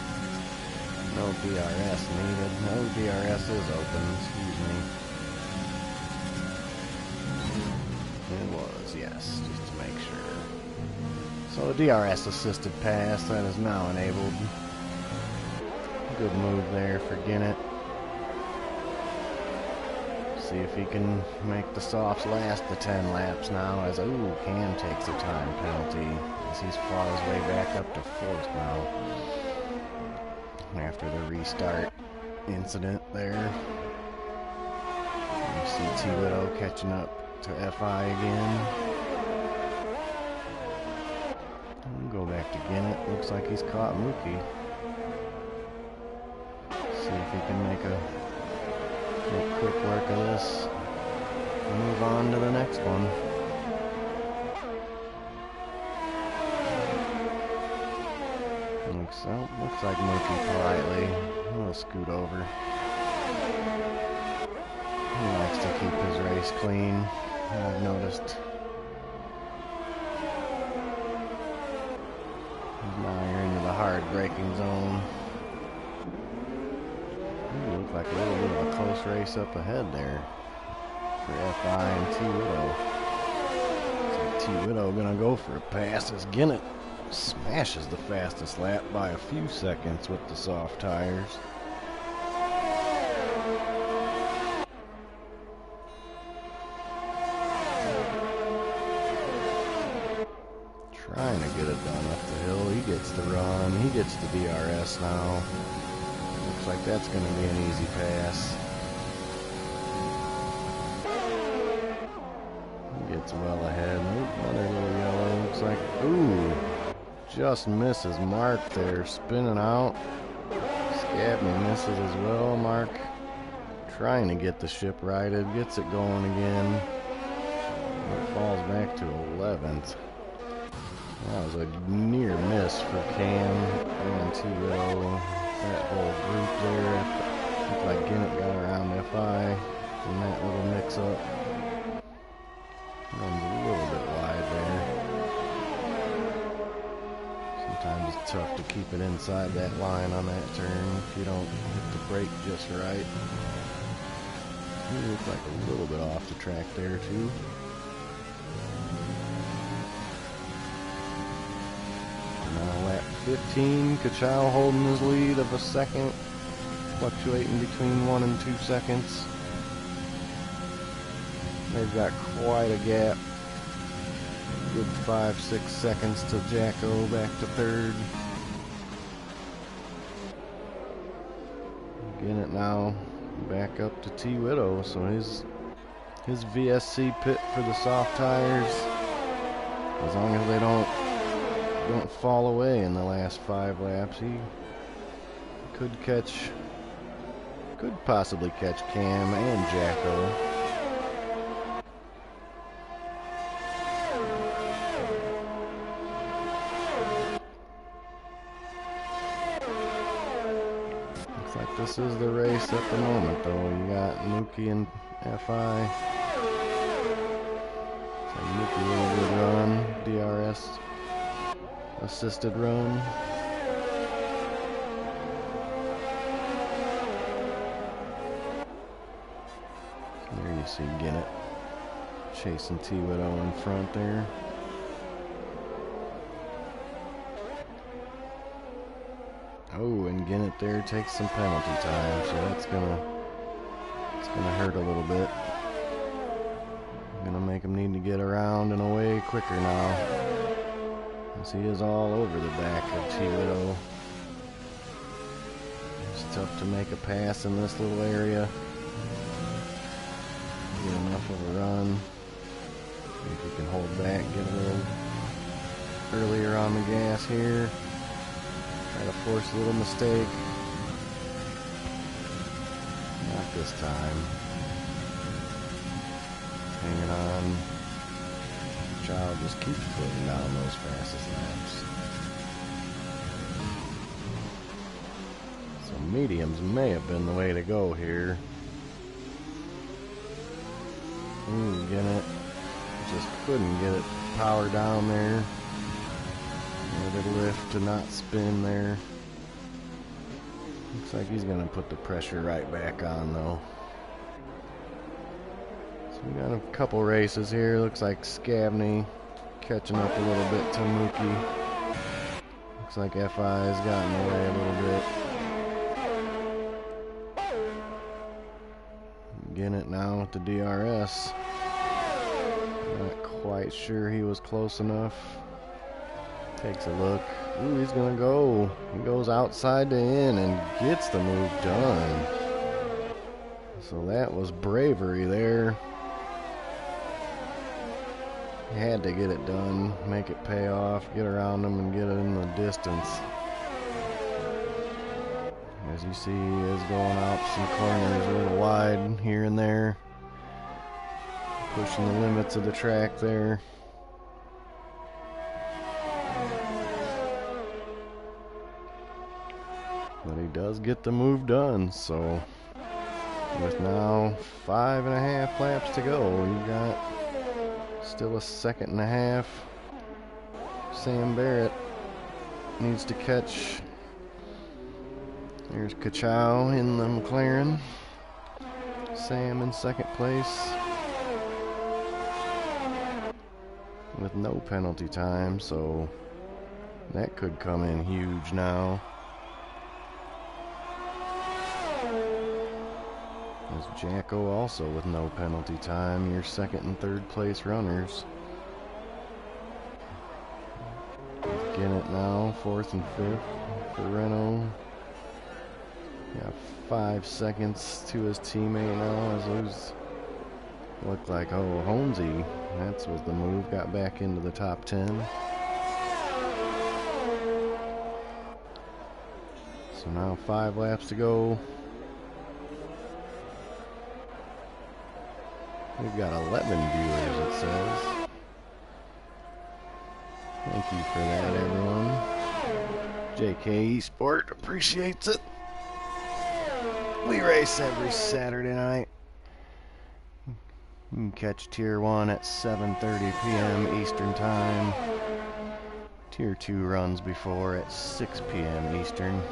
No DRS needed. No DRS is open, excuse me. It was, yes, just to make sure. So the DRS assisted pass, that is now enabled. Good move there for Ginnett. See if he can make the softs last the 10 laps now, as ooh, Cam takes a time penalty as he's fought his way back up to 4th now. After the restart incident there. You see T-Widow catching up to FI again. We'll go back to Ginnett. Looks like he's caught Mookie. See if he can make quick work of this and move on to the next one. Looks like Mookie politely will scoot over. He likes to keep his race clean, I've noticed. Now you're into the hard braking zone. Ooh, looks like a little bit of a close race up ahead there for FI and T-Widow. Looks like T-Widow gonna go for a pass as Ginnett smashes the fastest lap by a few seconds with the soft tires. Trying to get it done up the hill. He gets the run. He gets the DRS now. Looks like that's going to be an easy pass. He gets well ahead. Another little yellow. Looks like, ooh, just misses Mark there, spinning out. Scabney misses as well. Mark trying to get the ship righted, gets it going again. It falls back to 11th. That was a near miss for Cam and T-Widow. That whole group there. Looked like Ginnett got around FI in that little mix-up. Runs a little bit wide there. Sometimes it's tough to keep it inside that line on that turn if you don't hit the brake just right. He looked like a little bit off the track there too. Now lap 15, Kachow holding his lead of a second, fluctuating between 1 and 2 seconds. They've got quite a gap. Good 5-6 seconds to Jacko back to 3rd. Getting it now back up to T-Widow, so his VSC pit for the soft tires, as long as they don't fall away in the last 5 laps, he could possibly catch Cam and Jacko. Looks like this is the race at the moment, though. You got Mookie and FI. So Mookie with a good run, DRS assisted run. There you see Ginnett chasing T-Widow in front there. Oh, and Ginnett there takes some penalty time, so it's gonna hurt a little bit. Gonna make him need to get around and away quicker now, as he is all over the back of T-Widow. It's tough to make a pass in this little area. Get enough of a run. See if he can hold back, get a little earlier on the gas here. Try to force a little mistake. Not this time. Hanging on. Child just keeps putting down those fastest laps. So mediums may have been the way to go here. Ooh, Ginnett just couldn't get it power down there. Let it lift to not spin there. Looks like he's gonna put the pressure right back on though. So we got a couple races here. Looks like Scavney catching up a little bit to Mookie. Looks like FI has gotten away a little bit. Ginnett now with the DRS. Not quite sure he was close enough. Takes a look. Ooh, he's gonna go. He goes outside to in and gets the move done. So that was bravery there. He had to get it done, make it pay off, get around him and get it in the distance. As you see, he is going out some corners a little wide here and there. Pushing the limits of the track there. But he does get the move done, so with now 5.5 laps to go, you got still a second and a half. Sam Barrett needs to catch. There's Kachow in the McLaren. Sam in second place with no penalty time, so that could come in huge now. There's Jacko also with no penalty time, your second and third place runners. Ginnett now, fourth and fifth for Renault. Got 5 seconds to his teammate now as those look like, oh, Holmesy, that was the move, got back into the top 10. So now 5 laps to go. We've got 11 viewers, it says. Thank you for that, everyone. JKeSport appreciates it. We race every Saturday night. You can catch Tier 1 at 7:30 p.m. Eastern Time. Tier 2 runs before at 6 p.m. Eastern.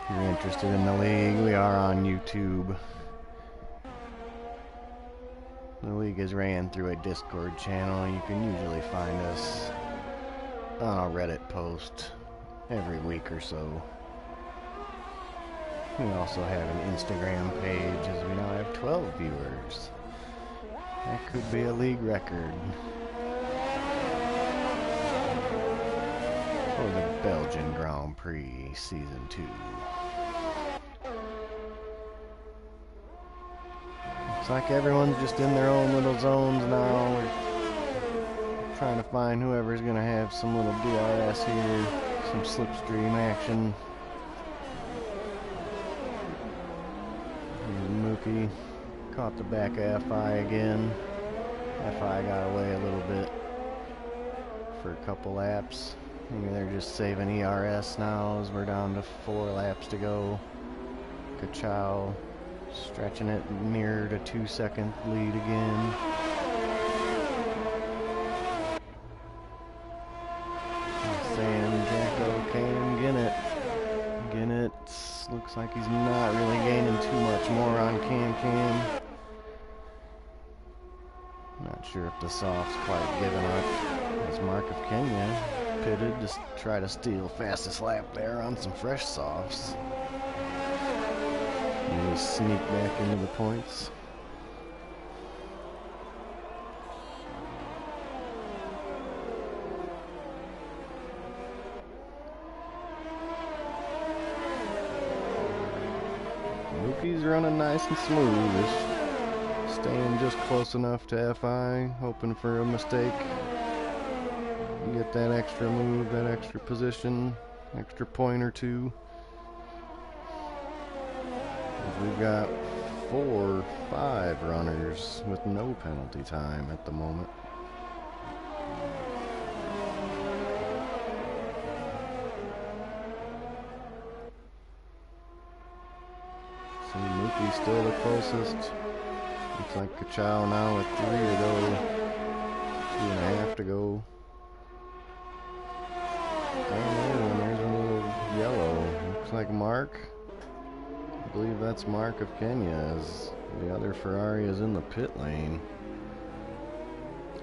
If you're interested in the league, we are on YouTube. The league is ran through a Discord channel. You can usually find us on a Reddit post every week or so. We also have an Instagram page, as we now have 12 viewers. That could be a league record for the Belgian Grand Prix Season 2. Looks like everyone's just in their own little zones now. We're trying to find whoever's going to have some little DRS here, some slipstream action. Here's Mookie. Caught the back of FI again. FI got away a little bit for a couple laps. Maybe they're just saving ERS now as we're down to 4 laps to go. Kachow stretching it near to 2-second lead again. Sam Jacko can Looks like he's not really gaining too much more on Cam. Not sure if the soft's quite giving up. As Mark of Kenya pitted to try to steal fastest lap there on some fresh softs. And we sneak back into the points. Mookie's running nice and smooth, just staying just close enough to FI, hoping for a mistake. Get that extra move, that extra position, extra point or two. We've got 4, 5 runners with no penalty time at the moment. So Mookie's still the closest. Looks like Kachow now with 3 to go. 2.5 to go. Oh, there's a little yellow. Looks like Mark. I believe that's Mark of Kenya, as the other Ferrari is in the pit lane.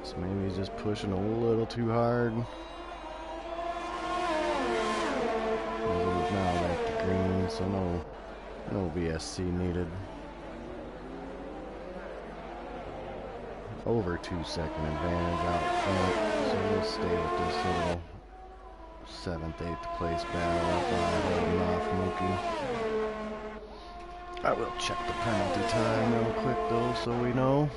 So maybe he's just pushing a little too hard. He's now back to green, so no VSC needed. Over 2-second advantage out front, so we'll stay with this little 7th, 8th place battle up by holding off Mookie. I will check the penalty time real quick though, so we know.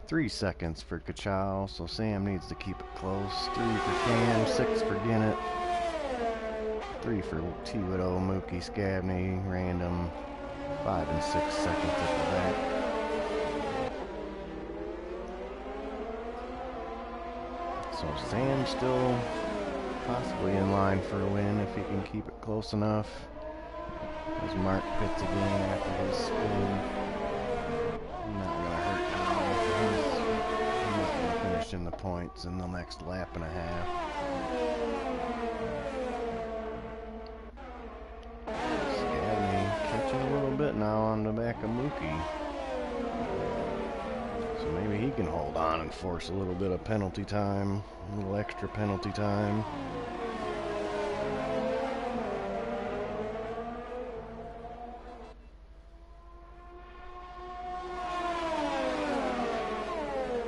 3 seconds for Kachow, so Sam needs to keep it close. 3 for Cam, 6 for Ginnett. 3 for T-Widow, Mookie, Scabney, random. 5 and 6 seconds at the back. So Sam's still possibly in line for a win if he can keep it close enough. As Mark pits again after his spin. Not gonna hurt now. He's gonna finish in the points in the next lap and a half. Scabney catching a little bit now on the back of Mookie. So maybe he can hold on and force a little bit of penalty time, a little extra penalty time.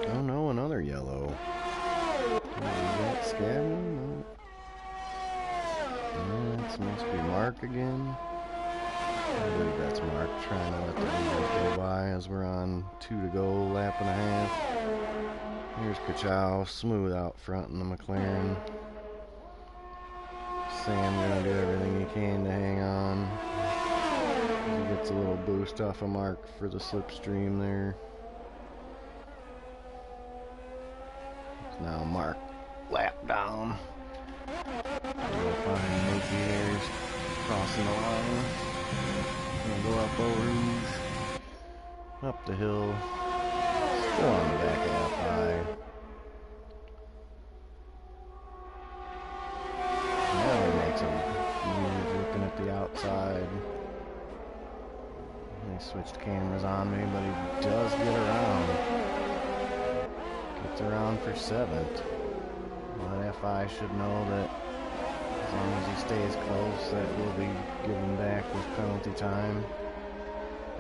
Oh no, another yellow. Is that Scabney? No. That must be Mark again. I believe that's Mark trying to let the leaders go by as we're on 2 to go, lap and a half. Here's Kachow, smooth out front in the McLaren. Sam gonna do everything he can to hang on. He gets a little boost off of Mark for the slipstream there. Now Mark lap down. We'll find Mookie here crossing the line. Gonna go up Eau Rouge, up the hill, still on the back of FI. Now he makes a move looking at the outside. They switched cameras on me, but he does get around. Gets around for 7th. Well, that FI should know that as long as he stays close, that will be given back with penalty time.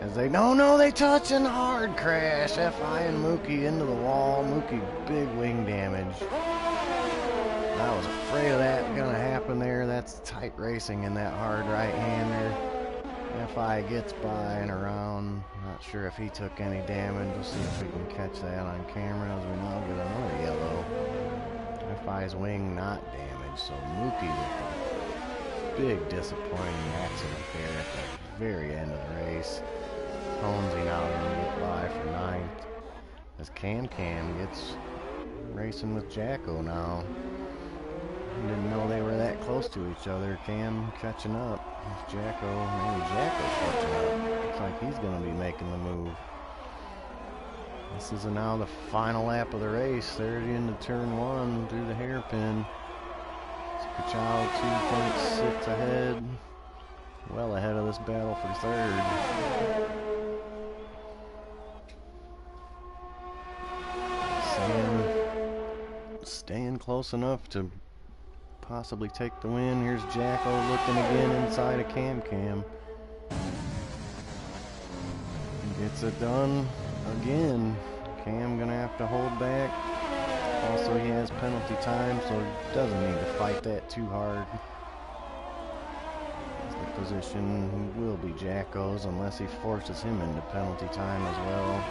As they, no, they touch and hard crash. FI and Mookie into the wall. Mookie, big wing damage. I was afraid of that gonna happen there. That's tight racing in that hard right-hander. FI gets by and around. Not sure if he took any damage. We'll see if we can catch that on camera as we now get another yellow. FI's wing not damaged, so Mookie with a big disappointing accident there at the very end of the race. Holmesy now gonna get by for 9th. As Cam gets racing with Jacko now. Didn't know they were that close to each other. Cam catching up with Jacko. Maybe Jacko's catching up. Looks like he's going to be making the move. This is now the final lap of the race. 30 into turn 1 through the hairpin. Kachow 2.6 ahead. well ahead of this battle for third. Sam staying close enough to possibly take the win. Here's Jacko looking again inside of Cam. Gets it done again. Cam gonna have to hold back. Also, he has penalty time, so he doesn't need to fight that too hard. The position will be Jacko's unless he forces him into penalty time as well.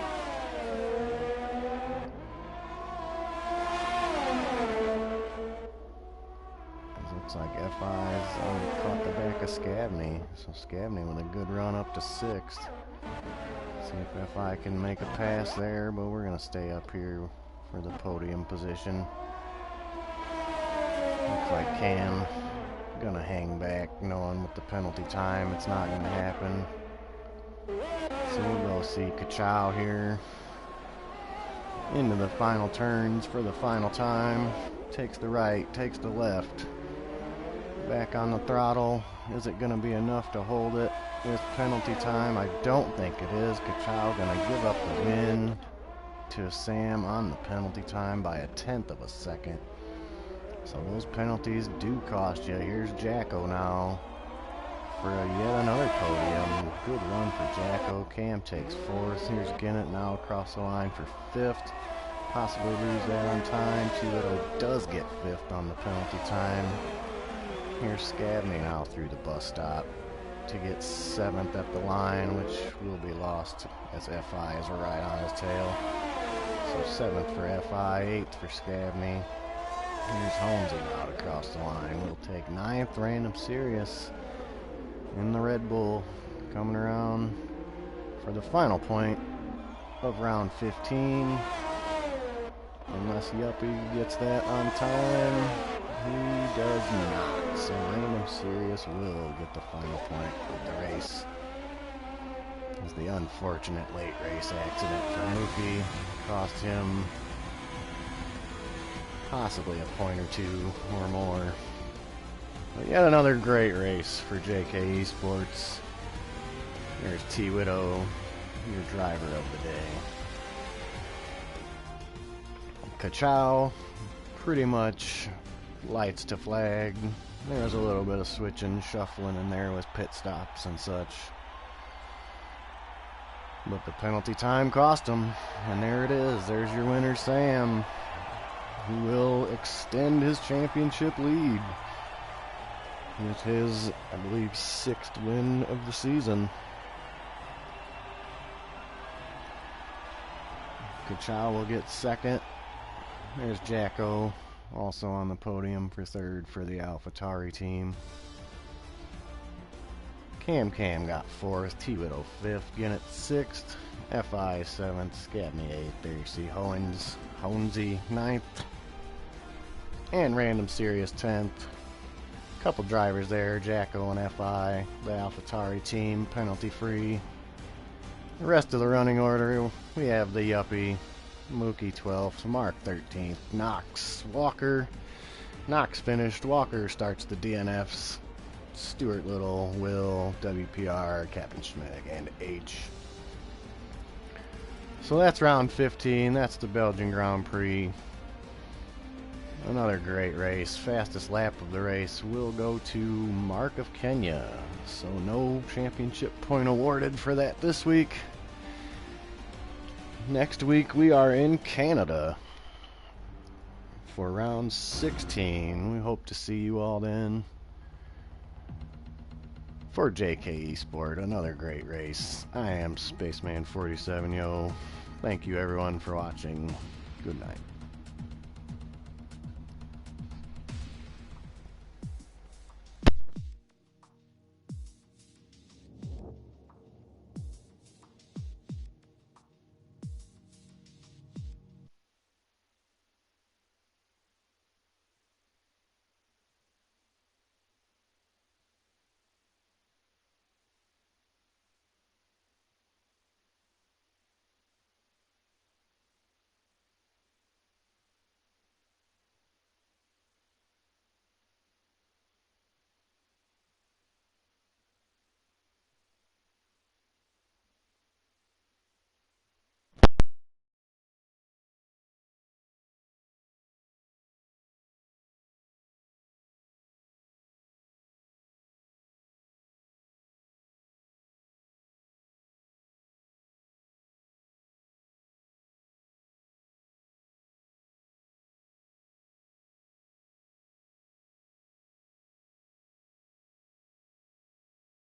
It looks like FI's already caught the back of Scabney, so Scabney with a good run up to 6th. See if FI can make a pass there, but we're going to stay up here for the podium position. Looks like Cam gonna hang back, knowing with the penalty time it's not gonna happen. So we'll go see Kachow here into the final turns for the final time. Takes the right, takes the left. Back on the throttle. Is it gonna be enough to hold it with penalty time? I don't think it is. Kachow gonna give up the win to Sam on the penalty time by a 1/10 of a second. So those penalties do cost you. Here's Jacko now for yet another podium. Good run for Jacko. Cam takes 4th. Here's Ginnett now across the line for 5th. Possibly lose that on time. Chiweto does get 5th on the penalty time. Here's Scabney now through the bus stop to get 7th at the line, which will be lost as FI is right on his tail. So 7th for FI, 8th for Scabney. Here's Holmesy out across the line. We'll take 9th, Random Serious in the Red Bull, coming around for the final point of round 15. Unless Yuppie gets that on time, he does not. So Random Serious will get the final point of the race. As the unfortunate late race accident for Mookie cost him possibly a point or two or more. But yet another great race for JKeSports. There's Chiweto, your driver of the day. Kachow, pretty much lights to flag. There's a little bit of switching, shuffling in there with pit stops and such. But the penalty time cost him. And there it is. There's your winner, Sam, who will extend his championship lead with his, I believe, 6th win of the season. Kachow will get 2nd. There's Jacko, also on the podium for 3rd for the AlphaTauri team. Cam got 4th, Chiweto 5th, Ginnett 6th, FI 7th, Scabney 8th. There you see Honesy 9th, and Random Serious 10th. Couple drivers there, Jacko and FI, the AlphaTauri team, penalty free. The rest of the running order, we have the Yuppie, Mookie 12th, Mark 13th, Knox, Walker. Knox finished, Walker starts the DNFs. Stuart Little, Will, WPR, Captain Schmidt, and H. So that's round 15. That's the Belgian Grand Prix. Another great race. Fastest lap of the race will go to Mark of Kenya. So no championship point awarded for that this week. Next week we are in Canada for round 16. We hope to see you all then. For JKeSport, another great race. I am Spaceman 47, yo. Thank you everyone for watching. Good night.